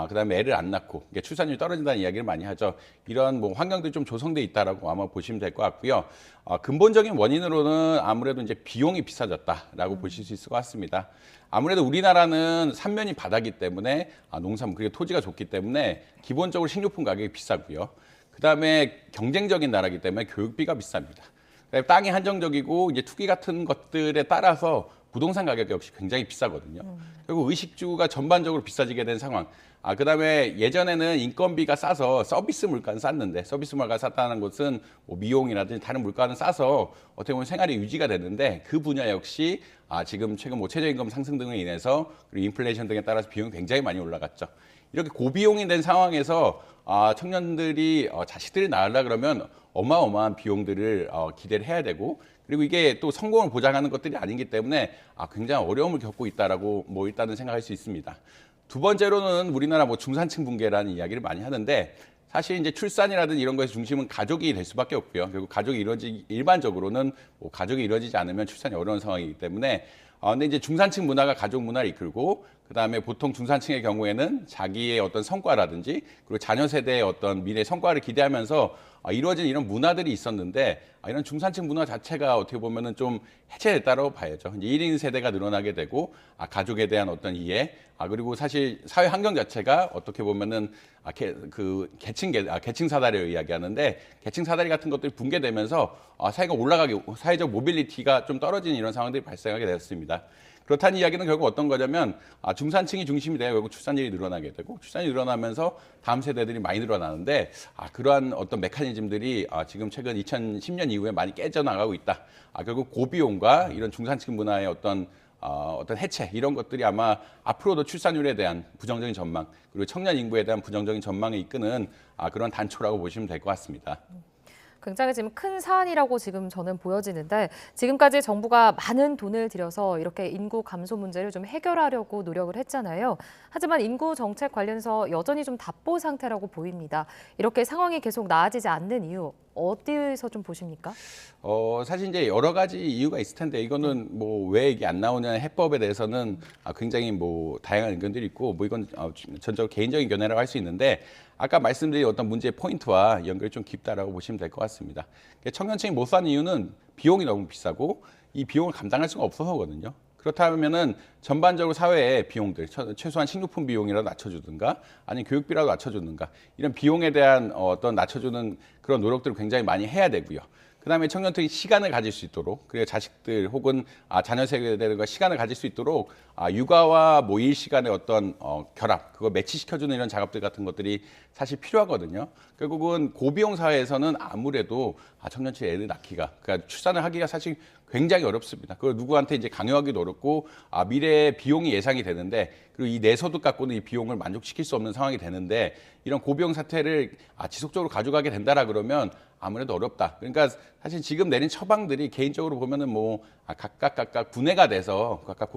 그다음에 애를 안 낳고 출산율이 떨어진다는 이야기를 많이 하죠. 이런 뭐 환경들이 좀 조성돼 있다라고 아마 보시면 될 것 같고요. 근본적인 원인으로는 아무래도 이제 비용이 비싸졌다라고 보실 수 있을 것 같습니다. 아무래도 우리나라는 삼면이 바다기 때문에 농산물 그리고 토지가 좋기 때문에 기본적으로 식료품 가격이 비싸고요. 그다음에 경쟁적인 나라이기 때문에 교육비가 비쌉니다. 땅이 한정적이고 이제 투기 같은 것들에 따라서 부동산 가격이 역시 굉장히 비싸거든요. 그리고 의식주가 전반적으로 비싸지게 된 상황. 그다음에 예전에는 인건비가 싸서 서비스 물가는 쌌는데 서비스 물가가 쌌다는 것은 뭐 미용이라든지 다른 물가는 싸서 어떻게 보면 생활이 유지가 됐는데 그 분야 역시 지금 최근 뭐 최저임금 상승 등으로 인해서 그리고 인플레이션 등에 따라서 비용이 굉장히 많이 올라갔죠. 이렇게 고비용이 된 상황에서 청년들이 자식들이 낳으려 그러면 어마어마한 비용들을 기대를 해야 되고 그리고 이게 또 성공을 보장하는 것들이 아니기 때문에 굉장히 어려움을 겪고 있다라고 뭐 일단은 생각할 수 있습니다. 두 번째로는 우리나라 뭐 중산층 붕괴라는 이야기를 많이 하는데 사실 이제 출산이라든 이런 거에서 중심은 가족이 될 수밖에 없고요. 결국 가족이 일반적으로는 뭐 가족이 이루어지지 않으면 출산이 어려운 상황이기 때문에 근데 이제 중산층 문화가 가족 문화를 이끌고 그다음에 보통 중산층의 경우에는 자기의 어떤 성과라든지 그리고 자녀 세대의 어떤 미래 성과를 기대하면서 이루어진 이런 문화들이 있었는데 이런 중산층 문화 자체가 어떻게 보면은 좀 해체됐다고 봐야죠. 이제 1인 세대가 늘어나게 되고 가족에 대한 어떤 이해 그리고 사실 사회 환경 자체가 어떻게 보면은 계층 사다리를 이야기하는데 계층 사다리 같은 것들이 붕괴되면서 사회가 사회적 모빌리티가 좀 떨어지는 이런 상황들이 발생하게 되었습니다. 그렇다는 이야기는 결국 어떤 거냐면 중산층이 중심이 돼야 결국 출산율이 늘어나게 되고 출산이 늘어나면서 다음 세대들이 많이 늘어나는데 그러한 어떤 메커니즘들이 지금 최근 2010년 이후에 많이 깨져나가고 있다. 결국 고비용과 이런 중산층 문화의 어떤 해체 이런 것들이 아마 앞으로도 출산율에 대한 부정적인 전망 그리고 청년 인구에 대한 부정적인 전망을 이끄는 그런 단초라고 보시면 될 것 같습니다. 굉장히 지금 큰 사안이라고 지금 저는 보여지는데 지금까지 정부가 많은 돈을 들여서 이렇게 인구 감소 문제를 좀 해결하려고 노력을 했잖아요. 하지만 인구 정책 관련해서 여전히 좀 답보 상태라고 보입니다. 이렇게 상황이 계속 나아지지 않는 이유 어디에서 좀 보십니까? 사실 이제 여러 가지 이유가 있을 텐데 이거는 뭐 왜 이게 안 나오냐는 해법에 대해서는 굉장히 뭐 다양한 의견들이 있고 뭐 이건 전적으로 개인적인 견해라고 할 수 있는데 아까 말씀드린 어떤 문제의 포인트와 연결이 좀 깊다라고 보시면 될 것 같습니다. 청년층이 못 사는 이유는 비용이 너무 비싸고 이 비용을 감당할 수가 없어서거든요. 그렇다면은 전반적으로 사회의 비용들, 최소한 식료품 비용이라도 낮춰주든가 아니면 교육비라도 낮춰주든가 이런 비용에 대한 어떤 낮춰주는 그런 노력들을 굉장히 많이 해야 되고요. 그다음에 청년층이 시간을 가질 수 있도록, 그리고 자식들 혹은 자녀 세대들과 시간을 가질 수 있도록 육아와 뭐 일 시간의 어떤 결합, 그거 매치시켜주는 이런 작업들 같은 것들이 사실 필요하거든요. 결국은 고비용 사회에서는 아무래도 청년층 애를 낳기가, 그러니까 출산을 하기가 사실 굉장히 어렵습니다. 그걸 누구한테 이제 강요하기도 어렵고 미래의 비용이 예상이 되는데, 그리고 이 내 소득 갖고는 이 비용을 만족시킬 수 없는 상황이 되는데, 이런 고비용 사태를 지속적으로 가져가게 된다라 그러면 아무래도 어렵다. 그러니까 사실 지금 내린 처방들이 개인적으로 보면은 뭐 각각 분해가 돼서 각각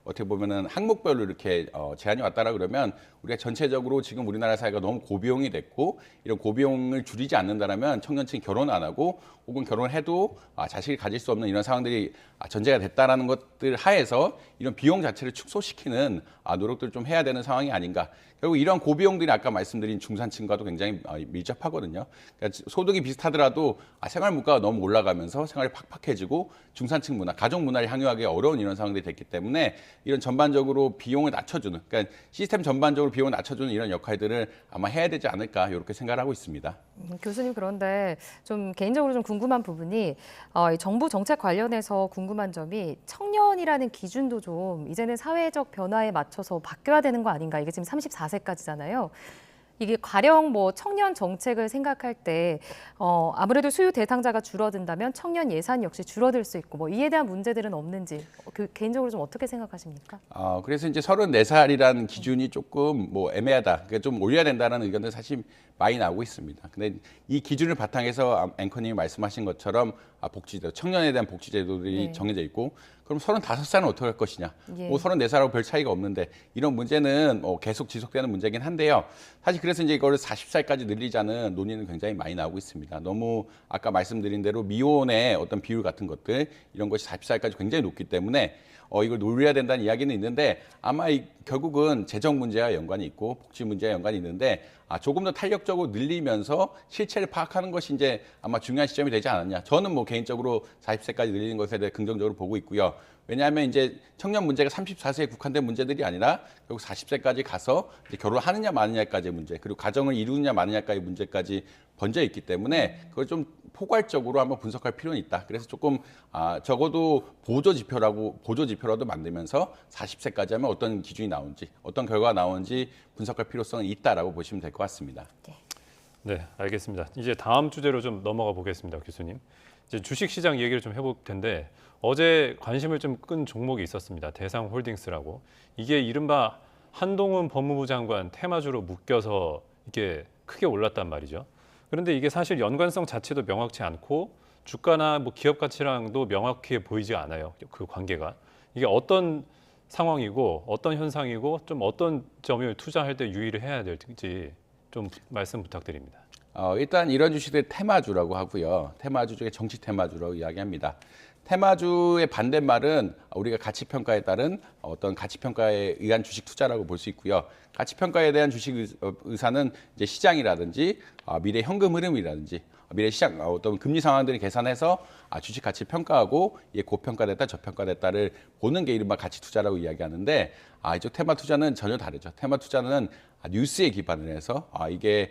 어떻게 보면은 항목별로 이렇게 제한이 왔다라 그러면 우리가 전체적으로 지금 우리나라 사회가 너무 고비용이 됐고, 이런 고비용을 줄이지 않는다라면 청년층이 결혼 안 하고 혹은 결혼해도 자식을 가질 수 없는 이런 상황들이 전제가 됐다라는 것들 하에서 이런 비용 자체를 축소시키는 노력들을 좀 해야 되는 상황이 아닌가. 결국 이런 고비용들이 아까 말씀드린 중산층과도 굉장히 밀접하거든요. 그러니까 소득이 비슷하더라도 생활 물가가 너무 올라가면서 생활이 팍팍해지고 중산층 문화, 가족 문화를 향유하기 어려운 이런 상황들이 됐기 때문에 이런 전반적으로 비용을 낮춰주는, 그러니까 시스템 전반적으로 비용을 낮춰주는 이런 역할들을 아마 해야 되지 않을까 이렇게 생각을 하고 있습니다. 교수님, 그런데 좀 개인적으로 좀 궁금한 부분이 이 정부 정책 관련해서 궁금한 점이 청년이라는 기준도 좀 이제는 사회적 변화에 맞춰서 바뀌어야 되는 거 아닌가. 이게 지금 34세까지잖아요. 이게 가령 뭐 청년 정책을 생각할 때 아무래도 수요 대상자가 줄어든다면 청년 예산 역시 줄어들 수 있고, 뭐 이에 대한 문제들은 없는지 개인적으로 좀 어떻게 생각하십니까? 그래서 이제 34살이라는 기준이 조금 뭐 애매하다, 그러니까 좀 올려야 된다는 의견들 사실 많이 나오고 있습니다. 근데 이 기준을 바탕해서 앵커님이 말씀하신 것처럼 복지제도, 청년에 대한 복지제도들이 정해져 있고, 그럼 35살은 어떻게 할 것이냐? 뭐 34살하고 별 차이가 없는데, 이런 문제는 계속 지속되는 문제긴 한데요. 사실 그래서 이제 이거를 40살까지 늘리자는 논의는 굉장히 많이 나오고 있습니다. 너무 아까 말씀드린 대로 미혼의 어떤 비율 같은 것들, 이런 것이 40살까지 굉장히 높기 때문에 이걸 노려야 된다는 이야기는 있는데, 아마 결국은 재정 문제와 연관이 있고 복지 문제와 연관이 있는데, 조금 더 탄력적으로 늘리면서 실체를 파악하는 것이 이제 아마 중요한 시점이 되지 않았냐. 저는 뭐 개인적으로 40세까지 늘리는 것에 대해 긍정적으로 보고 있고요. 왜냐하면 이제 청년 문제가 34세에 국한된 문제들이 아니라 결국 40세까지 가서 이제 결혼하느냐 마느냐까지의 문제, 그리고 가정을 이루느냐 마느냐까지의 문제까지 번져 있기 때문에 그걸 좀 포괄적으로 한번 분석할 필요는 있다. 그래서 조금 적어도 보조 지표라도 만들면서 40세까지 하면 어떤 기준이 나오는지, 어떤 결과가 나오는지 분석할 필요성은 있다라고 보시면 될 것 같습니다. 네, 알겠습니다. 이제 다음 주제로 좀 넘어가 보겠습니다, 교수님. 이제 주식시장 얘기를 좀 해볼 텐데, 어제 관심을 좀 끈 종목이 있었습니다. 대상홀딩스라고. 이게 이른바 한동훈 법무부 장관 테마주로 묶여서 이게 크게 올랐단 말이죠. 그런데 이게 사실 연관성 자체도 명확치 않고 주가나 뭐 기업 가치랑도 명확해 보이지 않아요. 그 관계가. 이게 어떤 상황이고 어떤 현상이고 좀 어떤 점을 투자할 때 유의를 해야 될지 좀 말씀 부탁드립니다. 일단 이런 주식들 테마주라고 하고요. 테마주 중에 정치 테마주라고 이야기합니다. 테마주의 반대말은 우리가 가치평가에 따른 어떤 가치평가에 의한 주식 투자라고 볼 수 있고요. 가치평가에 대한 주식 의사는 이제 시장이라든지 미래 현금 흐름이라든지 미래 시장 어떤 금리 상황들을 계산해서 주식 가치 평가하고 이게 고평가됐다 저평가됐다를 보는 게 이른바 가치 투자라고 이야기하는데, 이쪽 테마 투자는 전혀 다르죠. 테마 투자는 뉴스에 기반을 해서 이게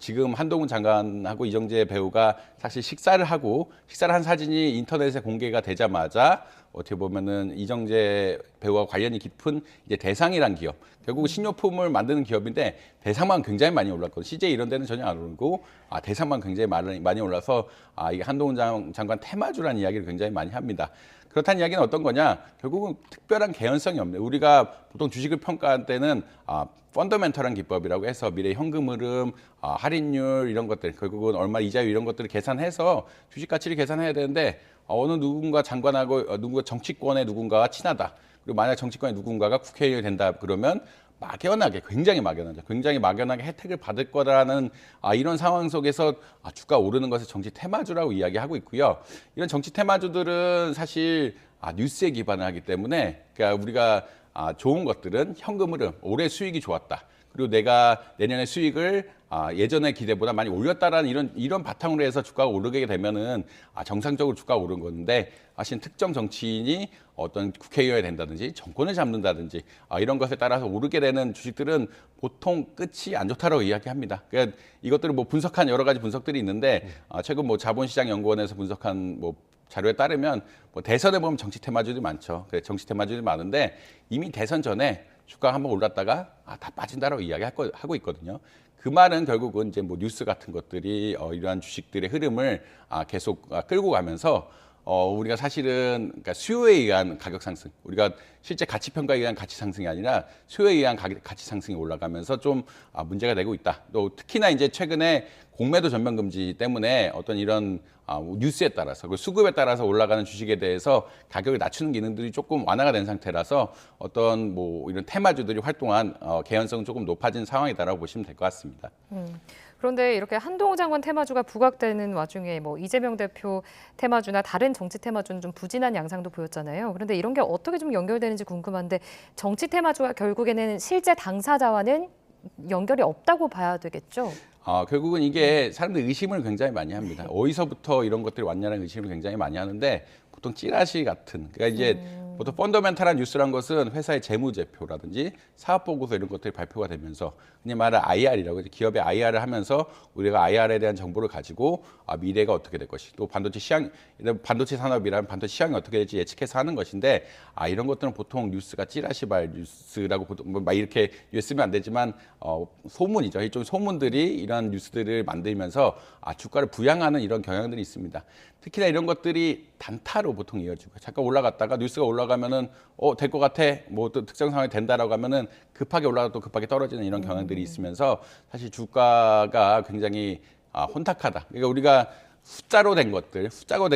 지금 한동훈 장관하고 이정재 배우가 사실 식사를 한 사진이 인터넷에 공개가 되자마자 어떻게 보면은 이정재 배우와 관련이 깊은 이제 대상이란 기업, 결국 신용품을 만드는 기업인데 대상만 굉장히 많이 올랐거든요. CJ 이런 데는 전혀 안 오르고 대상만 굉장히 많이 올라서 이게 한동훈 장관 테마주라는 이야기를 굉장히 많이 합니다. 그렇다는 이야기는 어떤 거냐? 결국은 특별한 개연성이 없네요. 우리가 보통 주식을 평가할 때는 펀더멘털한 기법이라고 해서 미래 현금 흐름, 할인율 이런 것들, 결국은 얼마 이자율 이런 것들을 계산해서 주식 가치를 계산해야 되는데, 어느 누군가 장관하고 누군가 정치권의 누군가가 친하다. 그리고 만약 정치권의 누군가가 국회의원이 된다 그러면 막연하게, 굉장히 막연하게 혜택을 받을 거라는 이런 상황 속에서 주가 오르는 것을 정치 테마주라고 이야기하고 있고요. 이런 정치 테마주들은 사실 뉴스에 기반을 하기 때문에, 그러니까 우리가 좋은 것들은 현금 흐름, 올해 수익이 좋았다. 그리고 내가 내년에 수익을 예전의 기대보다 많이 올렸다라는 이런 바탕으로 해서 주가가 오르게 되면은 정상적으로 주가가 오른 건데, 사실 특정 정치인이 어떤 국회의원이 된다든지 정권을 잡는다든지 이런 것에 따라서 오르게 되는 주식들은 보통 끝이 안 좋다라고 이야기합니다. 그러니까 이것들을 뭐 분석한 여러 가지 분석들이 있는데, 최근 뭐 자본시장연구원에서 분석한 뭐 자료에 따르면 뭐 대선에 보면 정치 테마주들이 많죠. 정치 테마주들이 많은데 이미 대선 전에 주가가 한번 올랐다가 다 빠진다라고 이야기하고 있거든요. 그 말은 결국은 이제 뭐 뉴스 같은 것들이 이러한 주식들의 흐름을 계속 끌고 가면서 우리가 사실은 그러니까 수요에 의한 가격 상승, 우리가 실제 가치 평가에 의한 가치 상승이 아니라 수요에 의한 가치 상승이 올라가면서 좀 문제가 되고 있다. 또 특히나 이제 최근에 공매도 전면 금지 때문에 어떤 이런 뉴스에 따라서 그리고 수급에 따라서 올라가는 주식에 대해서 가격을 낮추는 기능들이 조금 완화가 된 상태라서 어떤 뭐 이런 테마주들이 활동한 개연성은 조금 높아진 상황이다라고 보시면 될 것 같습니다. 그런데 이렇게 한동훈 장관 테마주가 부각되는 와중에 뭐 이재명 대표 테마주나 다른 정치 테마주는 좀 부진한 양상도 보였잖아요. 그런데 이런 게 어떻게 좀 연결되는지 궁금한데, 정치 테마주가 결국에는 실제 당사자와는 연결이 없다고 봐야 되겠죠? 결국은 이게 사람들이 의심을 굉장히 많이 합니다. 어디서부터 이런 것들이 왔냐는 의심을 굉장히 많이 하는데, 보통 찌라시 같은, 그러니까 이제 보통 펀더멘탈한 뉴스란 것은 회사의 재무제표라든지 사업보고서 이런 것들이 발표가 되면서 그냥 말하는 IR이라고, 기업의 IR을 하면서 우리가 IR에 대한 정보를 가지고 미래가 어떻게 될 것이, 또 반도체 산업이라면 반도체 시장이 어떻게 될지 예측해서 하는 것인데, 이런 것들은 보통 뉴스가 찌라시발 뉴스라고 막 이렇게 쓰면 안 되지만 소문이죠. 일종의 소문들이 이런 뉴스들을 만들면서 주가를 부양하는 이런 경향들이 있습니다. 특히나 이런 것들이 단타로 보통 이어지고, 잠깐 올라갔다가 뉴스가 올라가면은 될 것 같아, 뭐 또 특정 상황이 된다라고 하면은 급하게 올라가 또 급하게 떨어지는 이런 경향들이 있으면서 사실 주가가 굉장히 혼탁하다. 그러니까 우리가 숫자로 된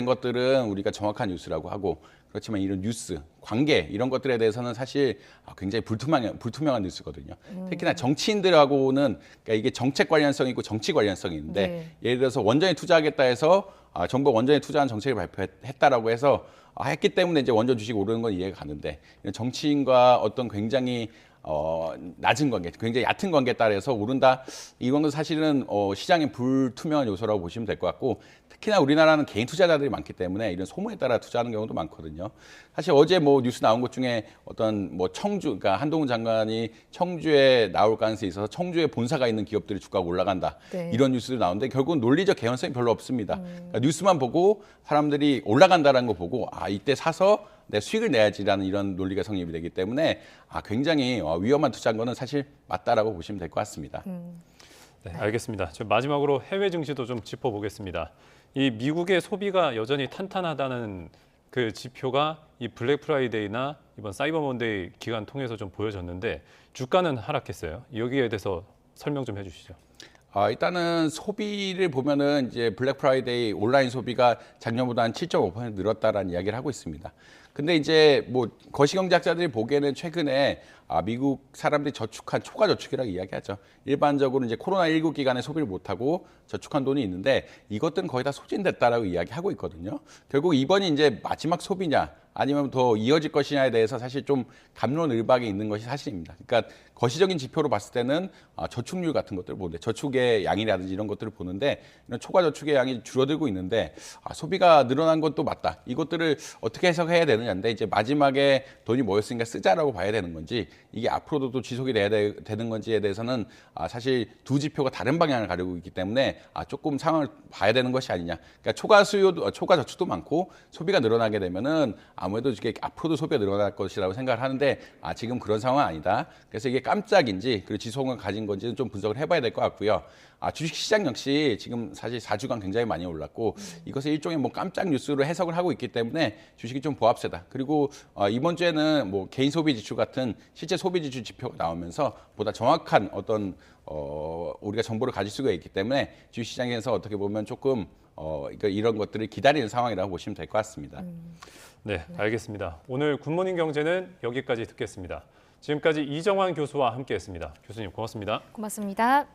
것들은 우리가 정확한 뉴스라고 하고, 그렇지만 이런 뉴스, 관계 이런 것들에 대해서는 사실 굉장히 불투명한 뉴스거든요. 특히나 정치인들하고는, 그러니까 이게 정책 관련성이 있고 정치 관련성이 있는데, 예를 들어서 원전에 투자하겠다 해서 정부가 원전에 투자한 정책을 발표했다라고 해서 했기 때문에 이제 원전 주식 오르는 건 이해가 가는데, 정치인과 어떤 굉장히 낮은 관계, 굉장히 얕은 관계에 따라서 오른다. 이건 건 사실은 시장의 불투명한 요소라고 보시면 될 것 같고, 특히나 우리나라는 개인 투자자들이 많기 때문에 이런 소문에 따라 투자하는 경우도 많거든요. 사실 어제 뭐 뉴스 나온 것 중에 어떤 뭐 그러니까 한동훈 장관이 청주에 나올 가능성이 있어서 청주에 본사가 있는 기업들이 주가가 올라간다. 이런 뉴스도 나오는데 결국은 논리적 개연성이 별로 없습니다. 그러니까 뉴스만 보고 사람들이 올라간다라는 거 보고 이때 사서 내 수익을 내야지라는 이런 논리가 성립이 되기 때문에 굉장히 위험한 투자인 거는 사실 맞다라고 보시면 될 것 같습니다. 네, 알겠습니다. 마지막으로 해외 증시도 좀 짚어보겠습니다. 이 미국의 소비가 여전히 탄탄하다는 그 지표가 이 블랙 프라이데이나 이번 사이버 먼데이 기간 통해서 좀 보여졌는데, 주가는 하락했어요. 여기에 대해서 설명 좀 해주시죠. 일단은 소비를 보면은 이제 블랙 프라이데이 온라인 소비가 작년보다 한 7.5% 늘었다라는 이야기를 하고 있습니다. 근데 이제 뭐 거시경제학자들이 보기에는 최근에 미국 사람들이 저축한 초과 저축이라고 이야기하죠. 일반적으로 이제 코로나19 기간에 소비를 못하고 저축한 돈이 있는데 이것들은 거의 다 소진됐다라고 이야기하고 있거든요. 결국 이번이 이제 마지막 소비냐 아니면 더 이어질 것이냐에 대해서 사실 좀 갑론을박이 있는 것이 사실입니다. 그러니까 거시적인 지표로 봤을 때는 저축률 같은 것들을 보는데, 저축의 양이라든지 이런 것들을 보는데 이런 초과 저축의 양이 줄어들고 있는데 소비가 늘어난 건 또 맞다. 이것들을 어떻게 해석해야 되느냐인데, 이제 마지막에 돈이 모였으니까 쓰자라고 봐야 되는 건지, 이게 앞으로도 또 지속이 돼야 되는 건지에 대해서는 사실 두 지표가 다른 방향을 가리고 있기 때문에 조금 상황을 봐야 되는 것이 아니냐. 그러니까 초과 저축도 많고 소비가 늘어나게 되면은 아무래도 이게 앞으로도 소비가 늘어날 것이라고 생각을 하는데 지금 그런 상황은 아니다. 그래서 이게 깜짝인지 그리고 지속을 가진 건지는 좀 분석을 해봐야 될 것 같고요. 주식시장 역시 지금 사실 4주간 굉장히 많이 올랐고 이것을 일종의 뭐 깜짝 뉴스로 해석을 하고 있기 때문에 주식이 좀 보합세다. 그리고 이번 주에는 뭐 개인 소비 지출 같은 실제 소비 지출 지표가 나오면서 보다 정확한 어떤 우리가 정보를 가질 수가 있기 때문에 주식시장에서 어떻게 보면 조금 그러니까 이런 것들을 기다리는 상황이라고 보시면 될 것 같습니다. 네, 알겠습니다. 오늘 굿모닝 경제는 여기까지 듣겠습니다. 지금까지 이정환 교수와 함께했습니다. 교수님 고맙습니다. 고맙습니다.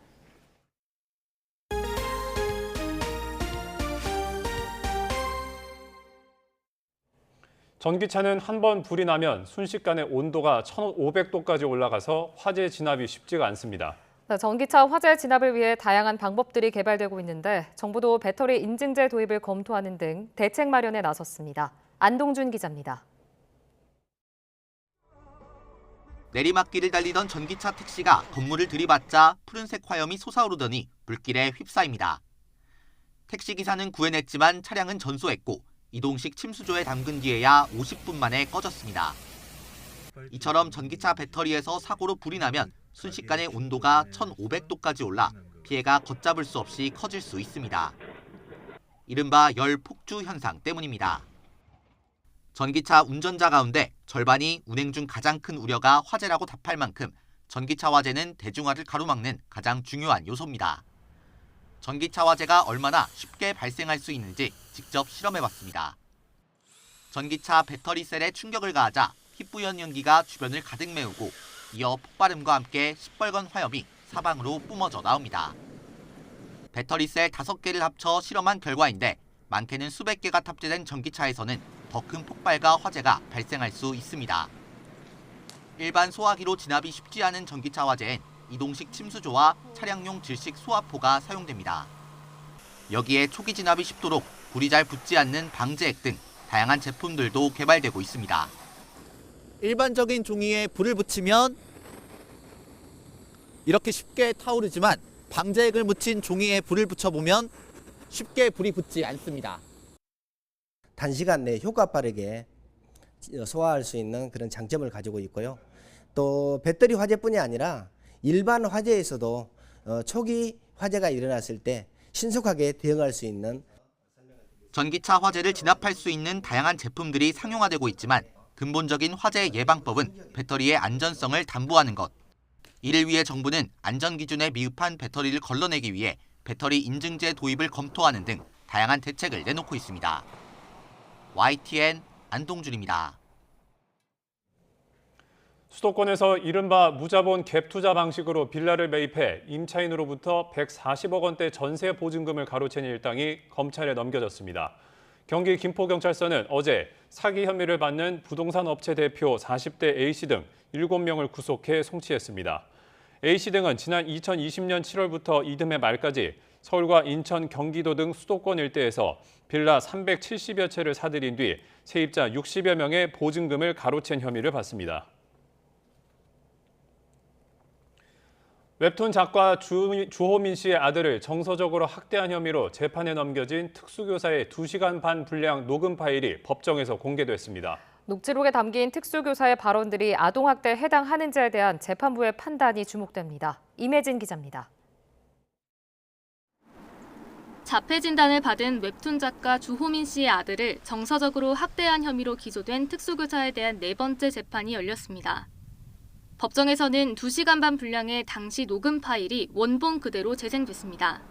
전기차는 한 번 불이 나면 순식간에 온도가 1,500도까지 올라가서 화재 진압이 쉽지가 않습니다. 전기차 화재 진압을 위해 다양한 방법들이 개발되고 있는데 정부도 배터리 인증제 도입을 검토하는 등 대책 마련에 나섰습니다. 안동준 기자입니다. 내리막길을 달리던 전기차 택시가 건물을 들이받자 푸른색 화염이 솟아오르더니 불길에 휩싸입니다. 택시기사는 구해냈지만 차량은 전소했고 이동식 침수조에 담근 뒤에야 50분 만에 꺼졌습니다. 이처럼 전기차 배터리에서 사고로 불이 나면 순식간에 온도가 1,500도까지 올라 피해가 걷잡을 수 없이 커질 수 있습니다. 이른바 열 폭주 현상 때문입니다. 전기차 운전자 가운데 절반이 운행 중 가장 큰 우려가 화재라고 답할 만큼 전기차 화재는 대중화를 가로막는 가장 중요한 요소입니다. 전기차 화재가 얼마나 쉽게 발생할 수 있는지 직접 실험해봤습니다. 전기차 배터리 셀에 충격을 가하자 희뿌연 연기가 주변을 가득 메우고 이어 폭발음과 함께 시뻘건 화염이 사방으로 뿜어져 나옵니다. 배터리 셀 5개를 합쳐 실험한 결과인데 많게는 수백 개가 탑재된 전기차에서는 더 큰 폭발과 화재가 발생할 수 있습니다. 일반 소화기로 진압이 쉽지 않은 전기차 화재엔 이동식 침수조와 차량용 질식 소화포가 사용됩니다. 여기에 초기 진압이 쉽도록 불이 잘 붙지 않는 방제액 등 다양한 제품들도 개발되고 있습니다. 일반적인 종이에 불을 붙이면 이렇게 쉽게 타오르지만 방제액을 묻힌 종이에 불을 붙여보면 쉽게 불이 붙지 않습니다. 단시간 내에 효과 빠르게 소화할 수 있는 그런 장점을 가지고 있고요. 또 배터리 화재뿐이 아니라 일반 화재에서도 초기 화재가 일어났을 때 신속하게 대응할 수 있는 전기차 화재를 진압할 수 있는 다양한 제품들이 상용화되고 있지만 근본적인 화재 예방법은 배터리의 안전성을 담보하는 것. 이를 위해 정부는 안전기준에 미흡한 배터리를 걸러내기 위해 배터리 인증제 도입을 검토하는 등 다양한 대책을 내놓고 있습니다. YTN 안동준입니다. 수도권에서 이른바 무자본 갭 투자 방식으로 빌라를 매입해 임차인으로부터 140억 원대 전세 보증금을 가로챈 일당이 검찰에 넘겨졌습니다. 경기 김포경찰서는 어제 사기 혐의를 받는 부동산 업체 대표 40대 A씨 등 7명을 구속해 송치했습니다. A씨 등은 지난 2020년 7월부터 이듬해 말까지 서울과 인천, 경기도 등 수도권 일대에서 빌라 370여 채를 사들인 뒤 세입자 60여 명의 보증금을 가로챈 혐의를 받습니다. 웹툰 작가 주호민 씨의 아들을 정서적으로 학대한 혐의로 재판에 넘겨진 특수교사의 2시간 반 분량 녹음 파일이 법정에서 공개됐습니다. 녹취록에 담긴 특수교사의 발언들이 아동학대에 해당하는지에 대한 재판부의 판단이 주목됩니다. 임혜진 기자입니다. 자폐 진단을 받은 웹툰 작가 주호민 씨의 아들을 정서적으로 학대한 혐의로 기소된 특수교사에 대한 4번째 재판이 열렸습니다. 법정에서는 2시간 반 분량의 당시 녹음 파일이 원본 그대로 재생됐습니다.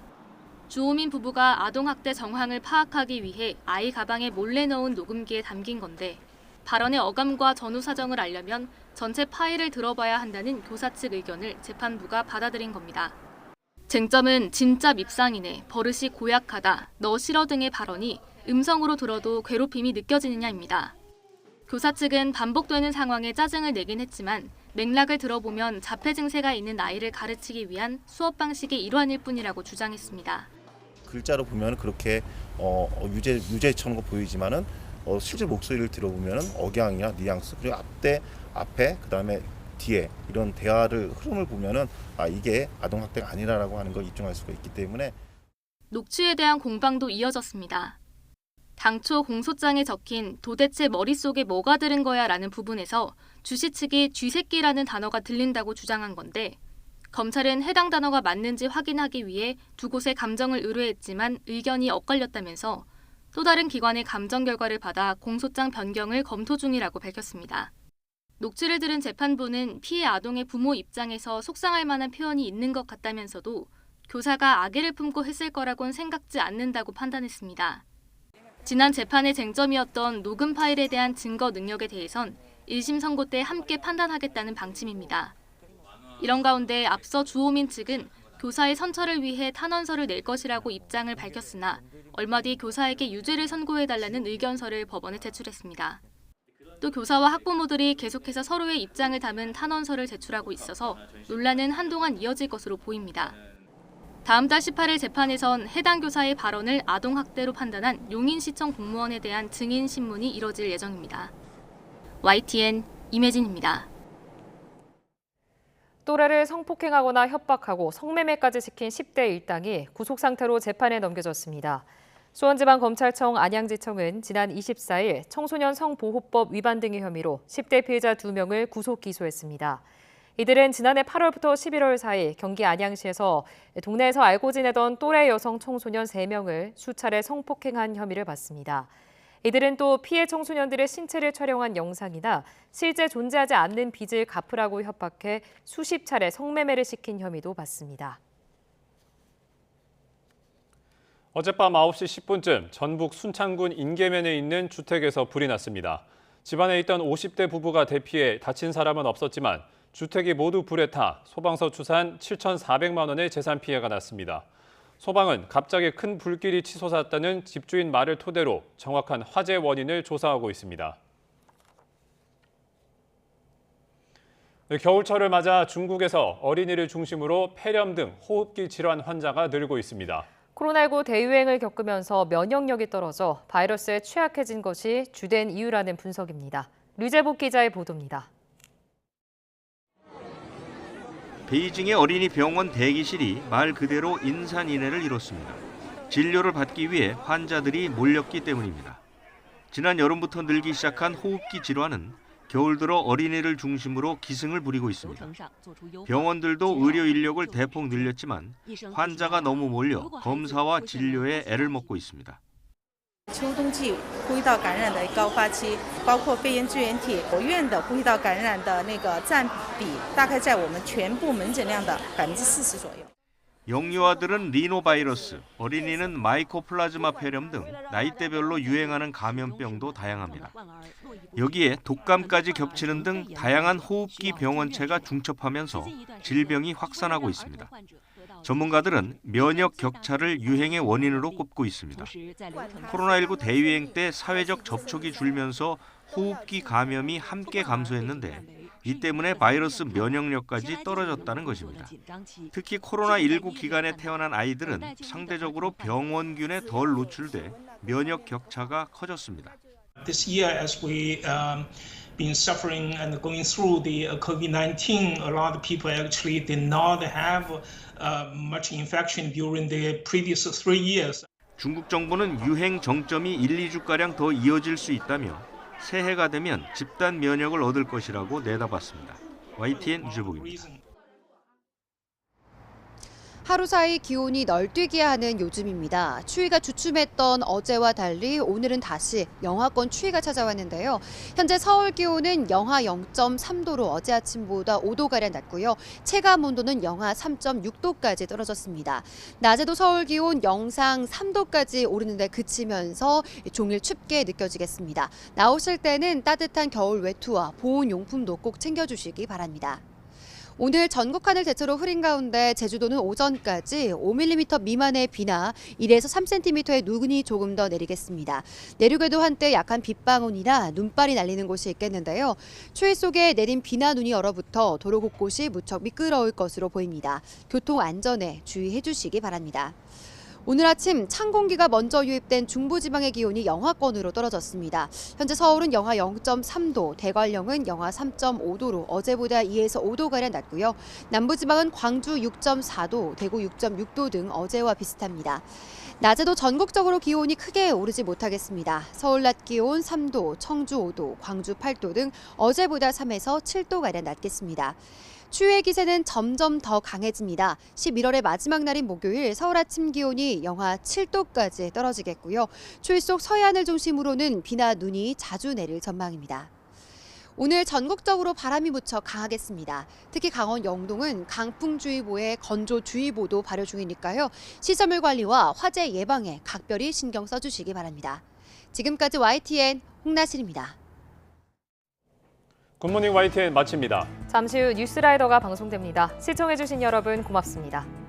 주호민 부부가 아동학대 정황을 파악하기 위해 아이 가방에 몰래 넣은 녹음기에 담긴 건데 발언의 어감과 전후 사정을 알려면 전체 파일을 들어봐야 한다는 교사 측 의견을 재판부가 받아들인 겁니다. 쟁점은 진짜 밉상이네, 버릇이 고약하다, 너 싫어 등의 발언이 음성으로 들어도 괴롭힘이 느껴지느냐입니다. 교사 측은 반복되는 상황에 짜증을 내긴 했지만 맥락을 들어보면 자폐 증세가 있는 아이를 가르치기 위한 수업 방식의 일환일 뿐이라고 주장했습니다. 글자로 보면 그렇게 유재처럼 보이지만은 실제 목소리를 들어보면 억양이나 뉘앙스 그리고 앞에 그다음에 뒤에 이런 대화를 흐름을 보면은 이게 아동학대가 아니라고 하는 걸 입증할 수가 있기 때문에 녹취에 대한 공방도 이어졌습니다. 당초 공소장에 적힌 도대체 머릿속에 뭐가 들은 거야 라는 부분에서 주씨 측이 쥐새끼라는 단어가 들린다고 주장한 건데 검찰은 해당 단어가 맞는지 확인하기 위해 2곳에 감정을 의뢰했지만 의견이 엇갈렸다면서 또 다른 기관의 감정 결과를 받아 공소장 변경을 검토 중이라고 밝혔습니다. 녹취를 들은 재판부는 피해 아동의 부모 입장에서 속상할 만한 표현이 있는 것 같다면서도 교사가 악의를 품고 했을 거라고는 생각지 않는다고 판단했습니다. 지난 재판의 쟁점이었던 녹음 파일에 대한 증거 능력에 대해선 1심 선고 때 함께 판단하겠다는 방침입니다. 이런 가운데 앞서 주호민 측은 교사의 선처를 위해 탄원서를 낼 것이라고 입장을 밝혔으나 얼마 뒤 교사에게 유죄를 선고해달라는 의견서를 법원에 제출했습니다. 또 교사와 학부모들이 계속해서 서로의 입장을 담은 탄원서를 제출하고 있어서 논란은 한동안 이어질 것으로 보입니다. 다음 달 18일 재판에선 해당 교사의 발언을 아동학대로 판단한 용인시청 공무원에 대한 증인 신문이 이뤄질 예정입니다. YTN 임혜진입니다. 또래를 성폭행하거나 협박하고 성매매까지 시킨 10대 일당이 구속 상태로 재판에 넘겨졌습니다. 수원지방검찰청 안양지청은 지난 24일 청소년 성보호법 위반 등의 혐의로 10대 피해자 2명을 구속 기소했습니다. 이들은 지난해 8월부터 11월 사이 경기 안양시에서 동네에서 알고 지내던 또래 여성 청소년 3명을 수차례 성폭행한 혐의를 받습니다. 이들은 또 피해 청소년들의 신체를 촬영한 영상이나 실제 존재하지 않는 빚을 갚으라고 협박해 수십 차례 성매매를 시킨 혐의도 받습니다. 어젯밤 9시 10분쯤 전북 순창군 인계면에 있는 주택에서 불이 났습니다. 집안에 있던 50대 부부가 대피해 다친 사람은 없었지만 주택이 모두 불에 타 소방서 추산 7,400만 원의 재산 피해가 났습니다. 소방은 갑자기 큰 불길이 치솟았다는 집주인 말을 토대로 정확한 화재 원인을 조사하고 있습니다. 겨울철을 맞아 중국에서 어린이를 중심으로 폐렴 등 호흡기 질환 환자가 늘고 있습니다. 코로나19 대유행을 겪으면서 면역력이 떨어져 바이러스에 취약해진 것이 주된 이유라는 분석입니다. 류재복 기자의 보도입니다. 베이징의 어린이 병원 대기실이 말 그대로 인산인해를 이뤘습니다. 진료를 받기 위해 환자들이 몰렸기 때문입니다. 지난 여름부터 늘기 시작한 호흡기 질환은 겨울 들어 어린이를 중심으로 기승을 부리고 있습니다. 병원들도 의료 인력을 대폭 늘렸지만 환자가 너무 몰려 검사와 진료에 애를 먹고 있습니다. 秋冬季呼吸道感染的高发期，包括肺炎支原体活跃的呼吸道感染的那个占比，大概在我们全部门诊量的40%左右。 영유아들은 리노바이러스, 어린이는 마이코플라즈마 폐렴 등 나이대별로 유행하는 감염병도 다양합니다. 여기에 독감까지 겹치는 등 다양한 호흡기 병원체가 중첩하면서 질병이 확산하고 있습니다. 전문가들은 면역 격차를 유행의 원인으로 꼽고 있습니다. 코로나19 대유행 때 사회적 접촉이 줄면서 호흡기 감염이 함께 감소했는데 이 때문에 바이러스 면역력까지 떨어졌다는 것입니다. 특히 코로나19 기간에 태어난 아이들은 상대적으로 병원균에 덜 노출돼 면역 격차가 커졌습니다. This year, as we been suffering and going through the COVID-19, a lot of people actually did not have much infection during the previous 3 years. 중국 정부는 유행 정점이 1, 2주가량 더 이어질 수 있다며 새해가 되면 집단 면역을 얻을 것이라고 내다봤습니다. YTN 유재복입니다. 하루 사이 기온이 널뛰게 하는 요즘입니다. 추위가 주춤했던 어제와 달리 오늘은 다시 영하권 추위가 찾아왔는데요. 현재 서울 기온은 영하 0.3도로 어제 아침보다 5도가량 낮고요. 체감 온도는 영하 3.6도까지 떨어졌습니다. 낮에도 서울 기온 영상 3도까지 오르는데 그치면서 종일 춥게 느껴지겠습니다. 나오실 때는 따뜻한 겨울 외투와 보온용품도 꼭 챙겨주시기 바랍니다. 오늘 전국 하늘 대체로 흐린 가운데 제주도는 오전까지 5mm 미만의 비나 1에서 3cm의 눈이 조금 더 내리겠습니다. 내륙에도 한때 약한 빗방울이나 눈발이 날리는 곳이 있겠는데요. 추위 속에 내린 비나 눈이 얼어붙어 도로 곳곳이 무척 미끄러울 것으로 보입니다. 교통 안전에 주의해 주시기 바랍니다. 오늘 아침 찬 공기가 먼저 유입된 중부지방의 기온이 영하권으로 떨어졌습니다. 현재 서울은 영하 0.3도, 대관령은 영하 3.5도로 어제보다 2에서 5도가량 낮고요. 남부지방은 광주 6.4도, 대구 6.6도 등 어제와 비슷합니다. 낮에도 전국적으로 기온이 크게 오르지 못하겠습니다. 서울 낮 기온 3도, 청주 5도, 광주 8도 등 어제보다 3에서 7도가량 낮겠습니다. 추위의 기세는 점점 더 강해집니다. 11월의 마지막 날인 목요일 서울 아침 기온이 영하 7도까지 떨어지겠고요. 추위 속 서해안을 중심으로는 비나 눈이 자주 내릴 전망입니다. 오늘 전국적으로 바람이 무척 강하겠습니다. 특히 강원 영동은 강풍주의보에 건조주의보도 발효 중이니까요. 시설물 관리와 화재 예방에 각별히 신경 써주시기 바랍니다. 지금까지 YTN 홍나실입니다. 굿모닝 YTN 마칩니다. 잠시 후 뉴스라이더가 방송됩니다. 시청해주신 여러분 고맙습니다.